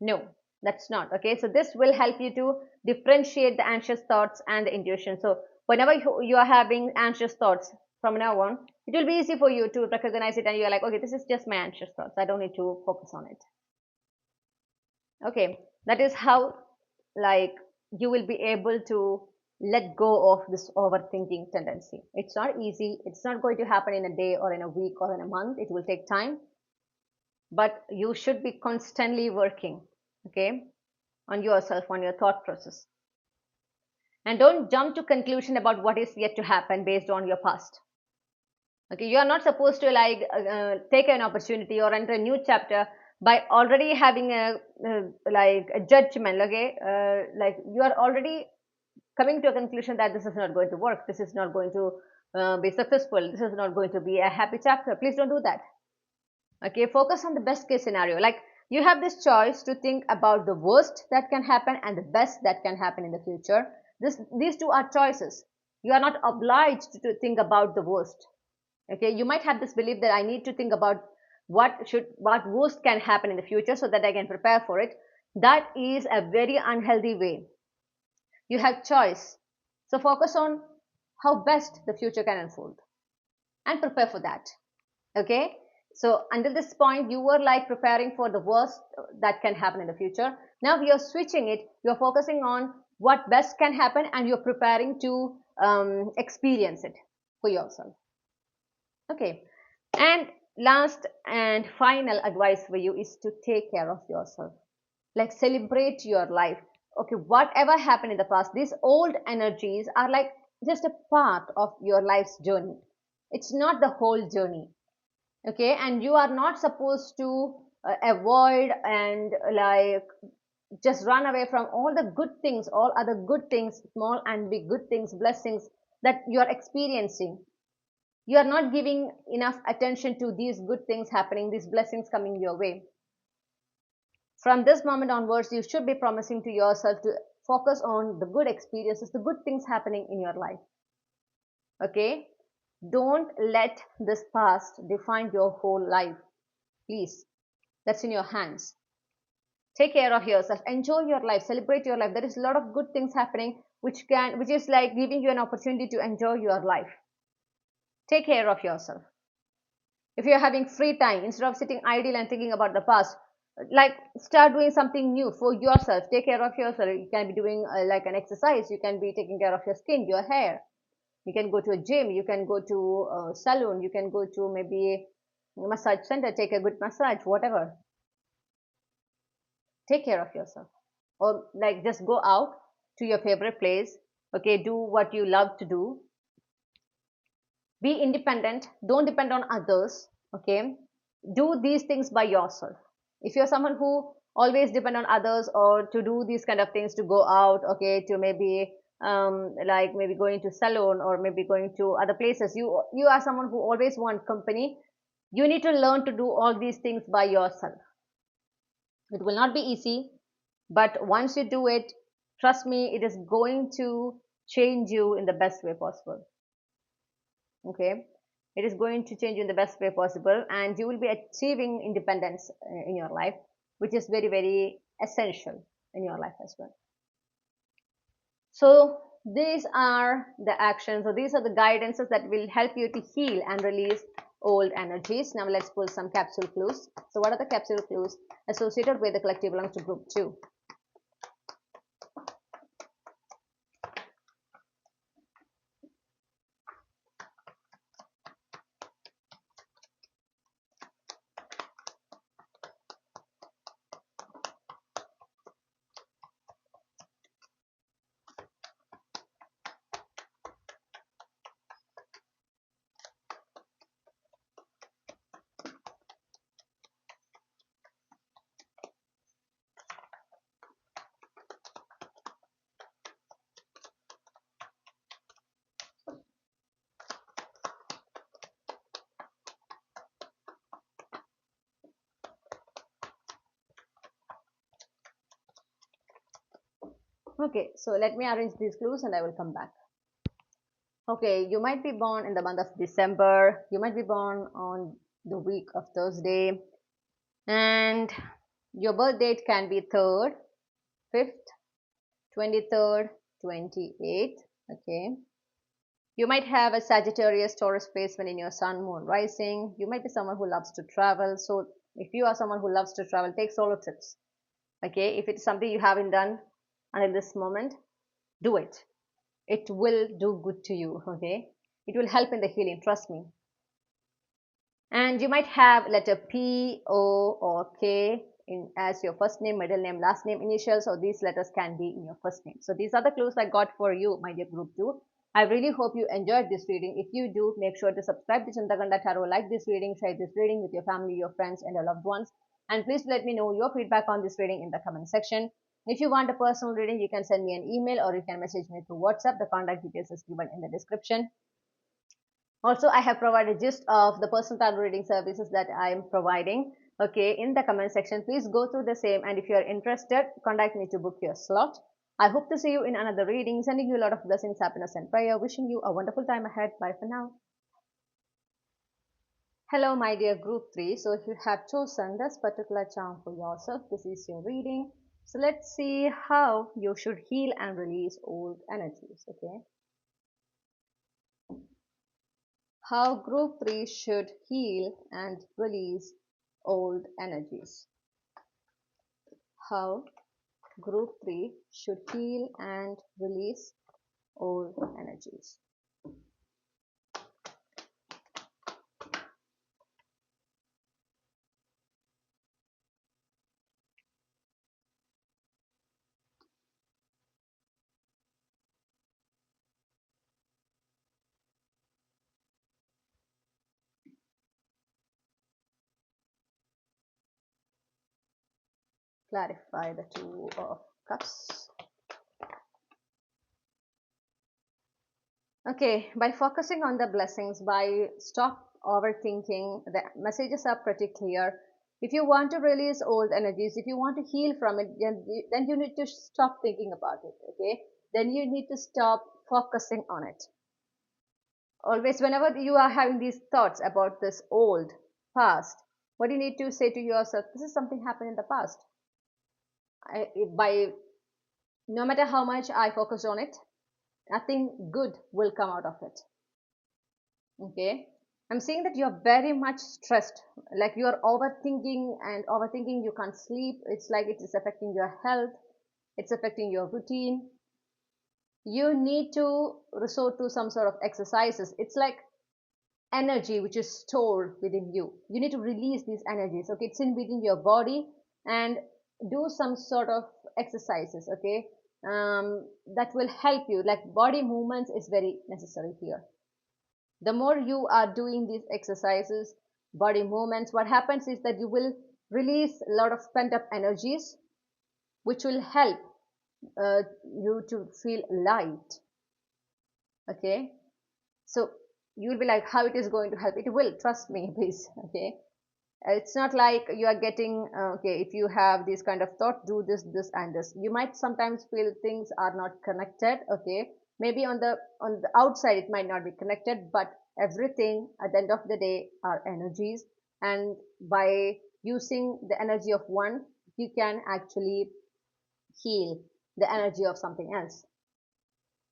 No, that's not. Okay, so this will help you to differentiate the anxious thoughts and the intuition. So whenever you are having anxious thoughts, from now on, it will be easy for you to recognize it, and you're like, okay, this is just my anxious thoughts. I don't need to focus on it. Okay, that is how, like, you will be able to let go of this overthinking tendency. It's not easy. It's not going to happen in a day or in a week or in a month. It will take time, but you should be constantly working, okay, on yourself, on your thought process. And don't jump to conclusion about what is yet to happen based on your past. Okay, you are not supposed to take an opportunity or enter a new chapter by already having a judgment. Okay, like you are already coming to a conclusion that this is not going to work, this is not going to be successful, this is not going to be a happy chapter. Please don't do that. Okay, focus on the best case scenario. Like, you have this choice to think about the worst that can happen and the best that can happen in the future. These two are choices. You are not obliged to think about the worst. Okay, you might have this belief that I need to think about what worst can happen in the future so that I can prepare for it. That is a very unhealthy way. You have choice. So focus on how best the future can unfold and prepare for that. Okay, so until this point you were like preparing for the worst that can happen in the future. Now you're switching it, you're focusing on what best can happen, and you're preparing to experience it for yourself. Okay, and last and final advice for you is to take care of yourself. Like, celebrate your life. Okay, whatever happened in the past, these old energies are like just a part of your life's journey. It's not the whole journey. Okay, and you are not supposed to avoid and like just run away from all the good things, all other good things, small and big good things, blessings that you are experiencing. You are not giving enough attention to these good things happening, these blessings coming your way. From this moment onwards, you should be promising to yourself to focus on the good experiences, the good things happening in your life. Okay, don't let this past define your whole life, please. That's in your hands. Take care of yourself, enjoy your life, celebrate your life. There is a lot of good things happening which is like giving you an opportunity to enjoy your life. Take care of yourself. If you're having free time, instead of sitting idle and thinking about the past, like, start doing something new for yourself. Take care of yourself. You can be doing like an exercise, you can be taking care of your skin, your hair. You can go to a gym, you can go to a salon, you can go to maybe a massage center, take a good massage, whatever. Take care of yourself. Or like, just go out to your favorite place. Okay, do what you love to do. Be independent, don't depend on others. Okay, do these things by yourself. If you're someone who always depend on others, or to do these kind of things, to go out, okay, to maybe like maybe going to salon or maybe going to other places, you are someone who always want company. You need to learn to do all these things by yourself. It will not be easy, but once you do it, trust me, it is going to change you in the best way possible. Okay, it is going to change you in the best way possible, and you will be achieving independence in your life, which is very, very essential in your life as well. So these are the actions, or these are the guidances that will help you to heal and release old energies. Now let's pull some capsule clues. So what are the capsule clues associated with the collective belongs to group 2? Okay, so let me arrange these clues and I will come back. Okay, you might be born in the month of December. You might be born on the week of Thursday. And your birth date can be 3rd, 5th, 23rd, 28th. Okay. You might have a Sagittarius Taurus placement in your sun, moon, rising. You might be someone who loves to travel. So if you are someone who loves to travel, take solo trips. Okay, if it's something you haven't done until this moment, do it. It will do good to you. Okay, it will help in the healing, trust me. And you might have letter P, O, or K in as your first name, middle name, last name, initials, or these letters can be in your first name. So these are the clues I got for you, my dear group 2. I really hope you enjoyed this reading. If you do, make sure to subscribe to Chandraghanta Tarot, like this reading, share this reading with your family, your friends, and your loved ones. And please let me know your feedback on this reading in the comment section. If you want a personal reading, you can send me an email or you can message me through WhatsApp. The contact details is given in the description. Also, I have provided gist of the personal tarot reading services that I am providing. Okay, in the comment section, please go through the same. And if you are interested, contact me to book your slot. I hope to see you in another reading. Sending you a lot of blessings, happiness, and prayer. Wishing you a wonderful time ahead. Bye for now. Hello, my dear group 3. So, if you have chosen this particular charm for yourself, this is your reading. So, let's see how you should heal and release old energies. Okay. How group 3 should heal and release old energies. How group 3 should heal and release old energies. Clarify the Two of Cups. Okay, by focusing on the blessings, by stop overthinking, the messages are pretty clear. If you want to release old energies, if you want to heal from it, then you need to stop thinking about it, okay? Then you need to stop focusing on it. Always, whenever you are having these thoughts about this old past, what you need to say to yourself, this is something happened in the past. By no matter how much I focus on it, nothing good will come out of it. Okay, I'm seeing that you're very much stressed, like you're overthinking, and overthinking, you can't sleep. It's like it is affecting your health, it's affecting your routine. You need to resort to some sort of exercises. It's like energy which is stored within you. You need to release these energies. Okay, it's in within your body, and do some sort of exercises. Okay, that will help you. Like body movements is very necessary here. The more you are doing these exercises, body movements, what happens is that you will release a lot of pent up energies, which will help you to feel light. Okay, so you'll be like, how it is going to help? It will, trust me, please. Okay, it's not like you are getting okay, if you have this kind of thought, do this and this. You might sometimes feel things are not connected. Okay, maybe on the outside it might not be connected, but everything at the end of the day are energies, and by using the energy of one, you can actually heal the energy of something else.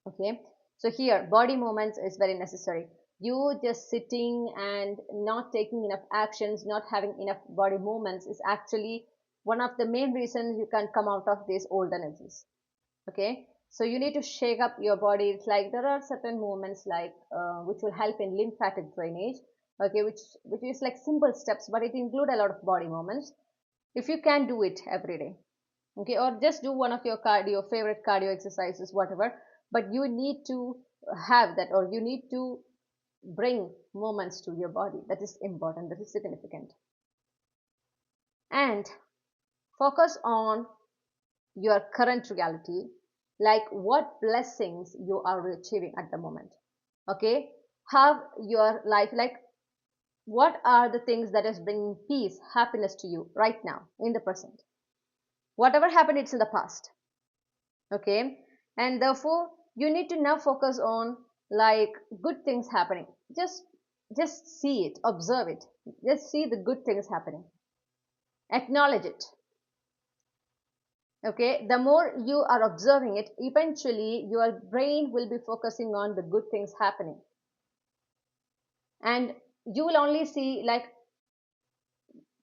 Okay, so here body movements is very necessary. You just sitting and not taking enough actions, not having enough body movements is actually one of the main reasons you can come out of these old energies. Okay, so you need to shake up your body. It's like there are certain movements like which will help in lymphatic drainage. Okay, which is like simple steps, but it include a lot of body movements. If you can do it every day, okay, or just do one of your cardio favorite cardio exercises, whatever, but you need to have that, or you need to bring moments to your body. That is important, that is significant. And focus on your current reality, like what blessings you are achieving at the moment. Okay, have your life, like what are the things that is bringing peace, happiness to you right now in the present. Whatever happened, it's in the past. Okay, and therefore you need to now focus on like good things happening. Just see it, observe it, just see the good things happening, acknowledge it. Okay, the more you are observing it, eventually your brain will be focusing on the good things happening, and you will only see, like,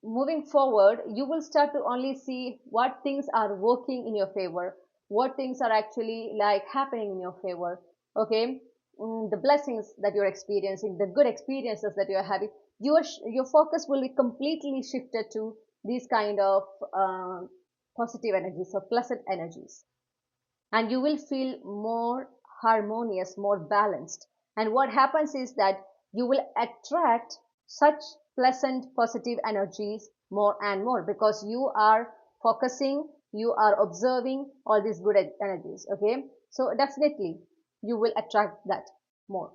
moving forward, you will start to only see what things are working in your favor, what things are actually like happening in your favor. Okay. The blessings that you're experiencing, the good experiences that you're having, your focus will be completely shifted to these kind of positive energies or pleasant energies, and you will feel more harmonious, more balanced. And what happens is that you will attract such pleasant, positive energies more and more, because you are focusing, you are observing all these good energies. Okay, so definitely you will attract that more,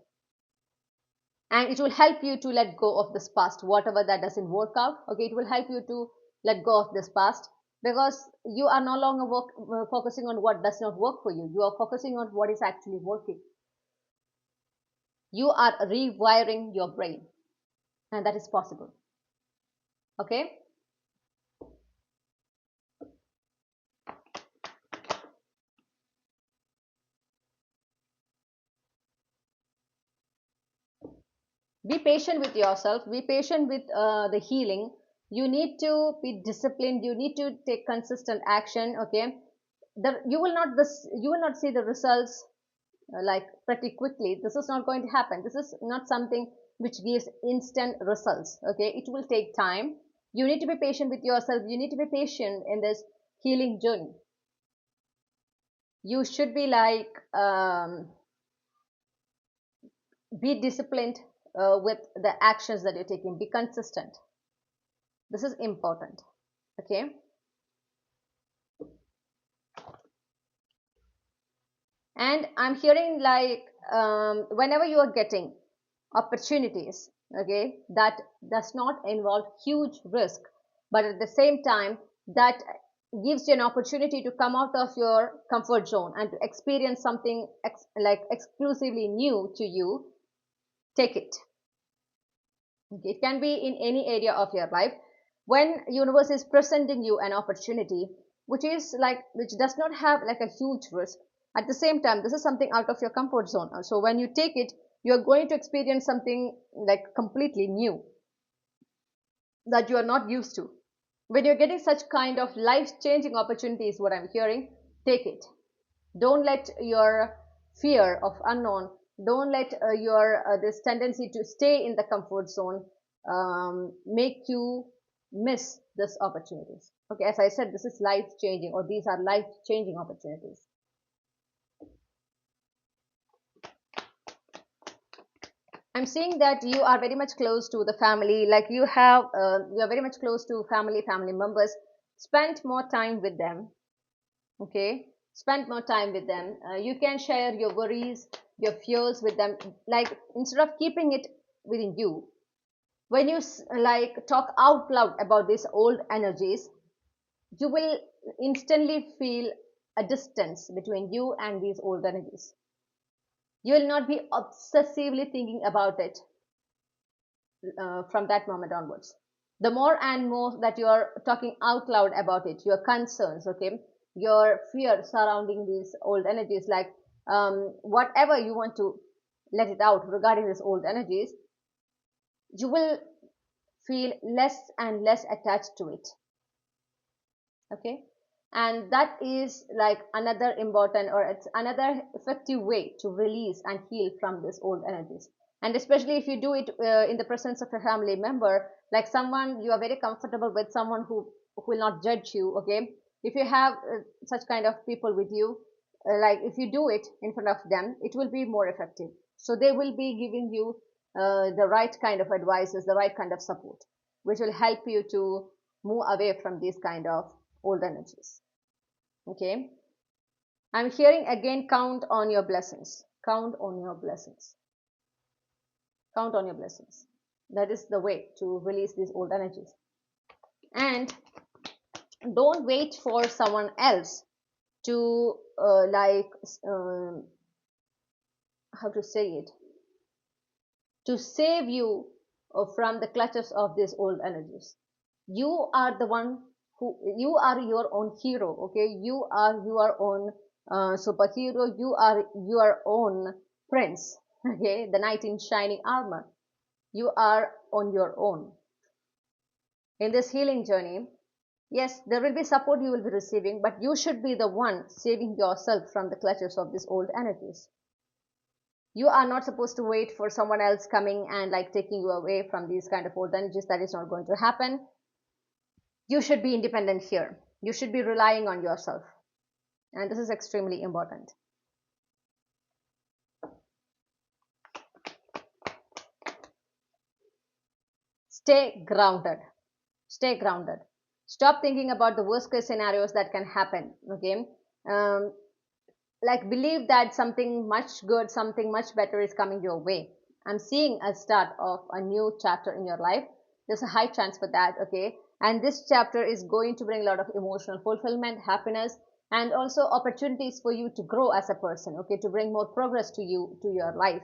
and it will help you to let go of this past, whatever that doesn't work out. Okay, it will help you to let go of this past, because you are no longer focusing on what does not work for you. You are focusing on what is actually working. You are rewiring your brain, and that is possible. Okay. Be patient with yourself, be patient with the healing. You need to be disciplined, you need to take consistent action. Okay, you will not see the results like pretty quickly. This is not going to happen. This is not something which gives instant results. Okay, it will take time. You need to be patient with yourself, you need to be patient in this healing journey. You should be like be disciplined with the actions that you're taking. Be consistent. This is important. Okay. And I'm hearing like whenever you are getting opportunities, okay, that does not involve huge risk, but at the same time that gives you an opportunity to come out of your comfort zone and to experience something like exclusively new to you, take it. Okay, it can be in any area of your life. When universe is presenting you an opportunity which is like, which does not have like a huge risk, at the same time this is something out of your comfort zone, so when you take it, you're going to experience something like completely new that you are not used to. When you're getting such kind of life changing opportunities, what I'm hearing, take it. Don't let your fear of unknown, don't let your this tendency to stay in the comfort zone make you miss this opportunities. Okay, as I said, this is life changing, or these are life changing opportunities. I'm seeing that you are very much close to the family, like you are very much close to family members. Spend more time with them. Okay, spend more time with them. You can share your worries, your fears with them, like instead of keeping it within you. When you like talk out loud about these old energies, you will instantly feel a distance between you and these old energies. You will not be obsessively thinking about it from that moment onwards. The more and more that you are talking out loud about it, your concerns, okay, your fear surrounding these old energies, like whatever you want to let it out regarding these old energies, you will feel less and less attached to it. Okay, and that is like another important, or it's another effective way to release and heal from these old energies. And especially if you do it in the presence of a family member, like someone you are very comfortable with, someone who will not judge you. Okay, if you have such kind of people with you, like if you do it in front of them, it will be more effective, so they will be giving you the right kind of advices, the right kind of support, which will help you to move away from these kind of old energies. Okay, I'm hearing again, count on your blessings, count on your blessings, count on your blessings. That is the way to release these old energies. And don't wait for someone else to how to say it, to save you from the clutches of these old energies. You are the one you are your own hero. Okay, you are your own superhero. You are your own prince. Okay, the knight in shining armor. You are on your own in this healing journey. Yes, there will be support you will be receiving, but you should be the one saving yourself from the clutches of these old energies. You are not supposed to wait for someone else coming and like taking you away from these kind of old energies. That is not going to happen. You should be independent here. You should be relying on yourself. And this is extremely important. Stay grounded. Stay grounded. Stop thinking about the worst case scenarios that can happen. Okay. Um, like believe that something much good, something much better is coming your way. I'm seeing a start of a new chapter in your life. There's a high chance for that. Okay. And this chapter is going to bring a lot of emotional fulfillment, happiness, and also opportunities for you to grow as a person. Okay, to bring more progress to you, to your life.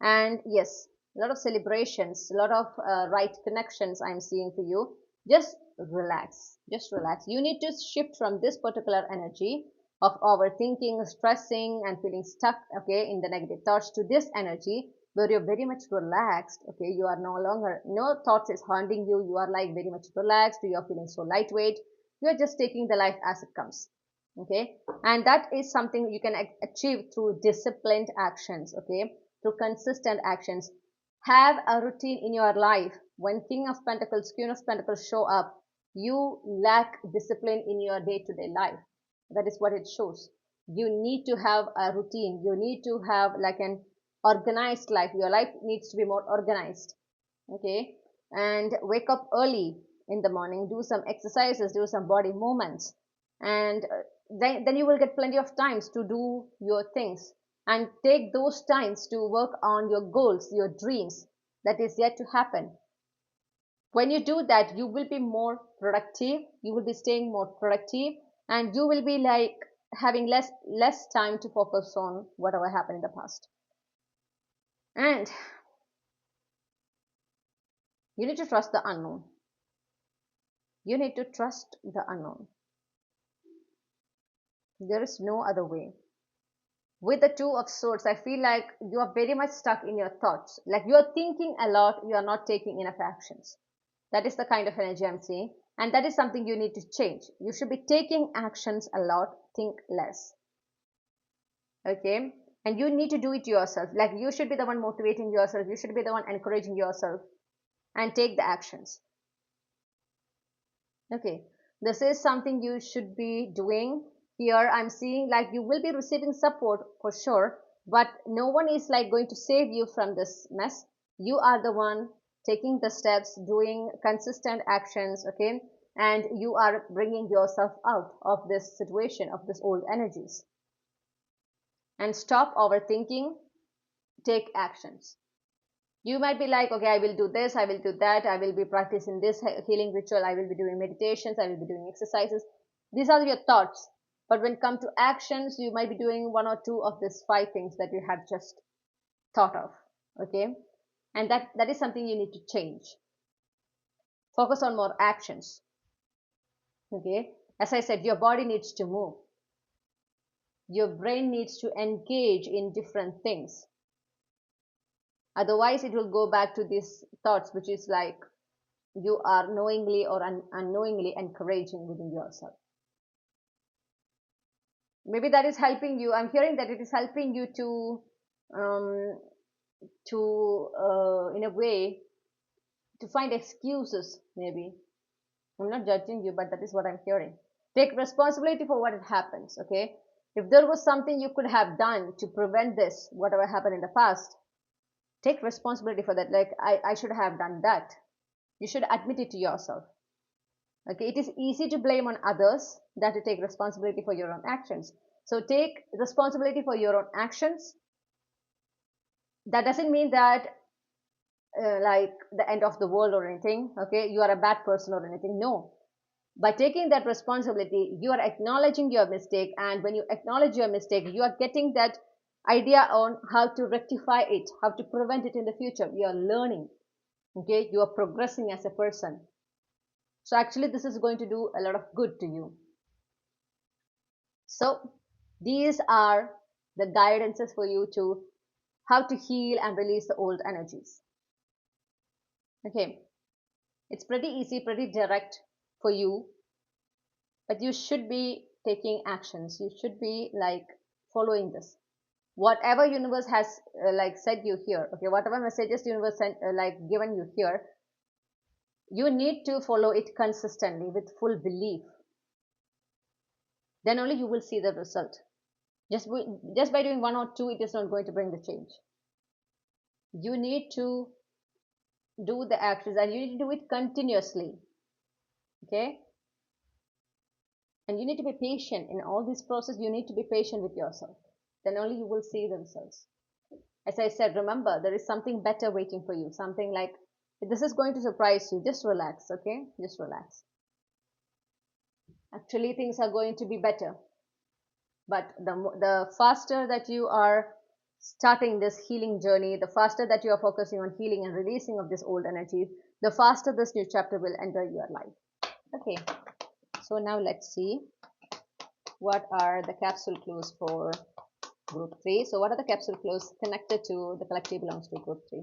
And yes, a lot of celebrations, a lot of right connections I'm seeing for you. Just relax. Just relax. You need to shift from this particular energy of overthinking, stressing, and feeling stuck, okay, in the negative thoughts, to this energy where you're very much relaxed. Okay, you are no longer, no thoughts is haunting you. You are like very much relaxed. You are feeling so lightweight. You are just taking the life as it comes. Okay, and that is something you can achieve through disciplined actions. Okay, through consistent actions. Have a routine in your life. When King of Pentacles, Queen of Pentacles show up, you lack discipline in your day-to-day life. That is what it shows. You need to have a routine. You need to have like an organized life. Your life needs to be more organized. Okay, and wake up early in the morning, do some exercises, do some body movements, and then you will get plenty of times to do your things, and take those times to work on your goals, your dreams that is yet to happen. When you do that, you will be more productive, you will be staying more productive, and you will be like having less time to focus on whatever happened in the past. And you need to trust the unknown. You need to trust the unknown. There is no other way. With the Two of Swords, I feel like you are very much stuck in your thoughts. Like you are thinking a lot, you are not taking enough actions. That is the kind of energy I'm seeing. And that is something you need to change. You should be taking actions a lot, think less. Okay? And you need to do it yourself. Like you should be the one motivating yourself. You should be the one encouraging yourself and take the actions. Okay, this is something you should be doing. Here I'm seeing like you will be receiving support for sure, but no one is like going to save you from this mess. You are the one taking the steps, doing consistent actions. Okay, and you are bringing yourself out of this situation, of this old energies. And stop overthinking, take actions. You might be like, okay, I will do this, I will do that, I will be practicing this healing ritual, I will be doing meditations, I will be doing exercises. These are your thoughts. But when it comes to actions, you might be doing one or two of these five things that you have just thought of. Okay, and that is something you need to change. Focus on more actions. Okay, as I said, your body needs to move, your brain needs to engage in different things. Otherwise it will go back to these thoughts, which is like you are knowingly or unknowingly encouraging within yourself. Maybe that is helping you. I'm hearing that it is helping you um, in a way, to find excuses. Maybe I'm not judging you, but that is what I'm hearing. Take responsibility for what it happens. Okay, if there was something you could have done to prevent this, whatever happened in the past, take responsibility for that. Like I should have done that. You should admit it to yourself. Okay, it is easy to blame on others than to take responsibility for your own actions. So take responsibility for your own actions. That doesn't mean that like the end of the world or anything. Okay, you are a bad person or anything. No, by taking that responsibility, you are acknowledging your mistake, and when you acknowledge your mistake, you are getting that idea on how to rectify it, how to prevent it in the future. You are learning. Okay, you are progressing as a person. So actually this is going to do a lot of good to you. So these are the guidances for you to how to heal and release the old energies. Okay, it's pretty easy, pretty direct for you, but you should be taking actions. You should be like following this. Whatever universe has like said you here, okay, whatever messages universe sent like given you here, you need to follow it consistently with full belief. Then only you will see the result. Just by doing one or two, it is not going to bring the change. You need to do the actions and you need to do it continuously. Okay, and you need to be patient in all this process. You need to be patient with yourself. Then only you will see the results. As I said, remember there is something better waiting for you. Something like this is going to surprise you. Just relax. Okay, just relax. Actually things are going to be better, but the faster that you are starting this healing journey, the faster that you are focusing on healing and releasing of this old energies, the faster this new chapter will enter your life. Okay, so now let's see what are the capsule clues for group 3. So what are the capsule clues connected to the collective belongs to group 3?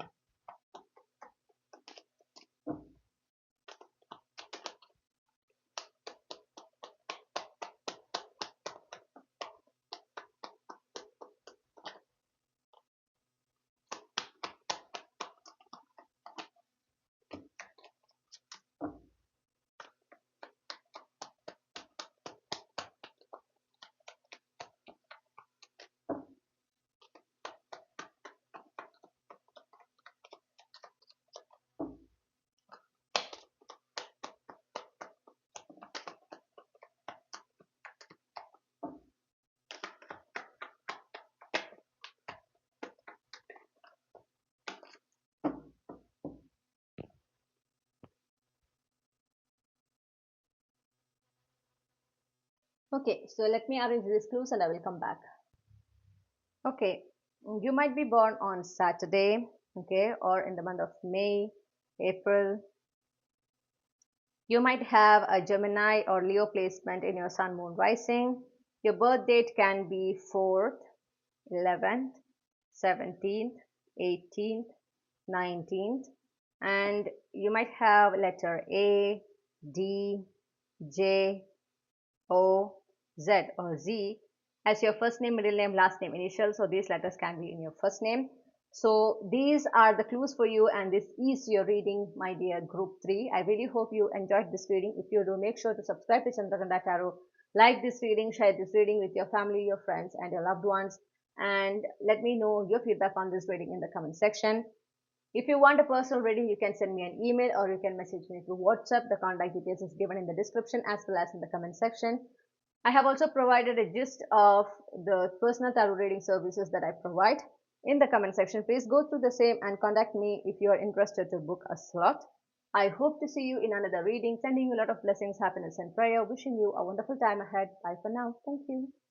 Okay, so let me arrange these clues and I will come back. Okay, you might be born on Saturday, okay, or in the month of May, April. You might have a Gemini or Leo placement in your sun, moon, rising. Your birth date can be 4th, 11th, 17th, 18th, 19th, and you might have letter A, D, J, O, Z or Z as your first name, middle name, last name, initial. So these letters can be in your first name. So these are the clues for you, and this is your reading, my dear group 3. I really hope you enjoyed this reading. If you do, make sure to subscribe to Chandraghanta Tarot, like this reading, share this reading with your family, your friends, and your loved ones, and let me know your feedback on this reading in the comment section. If you want a personal reading, you can send me an email or you can message me through WhatsApp. The contact details is given in the description as well as in the comment section. I have also provided a gist of the personal tarot reading services that I provide in the comment section. Please go through the same and contact me if you are interested to book a slot. I hope to see you in another reading. Sending you a lot of blessings, happiness, and prayer. Wishing you a wonderful time ahead. Bye for now. Thank you.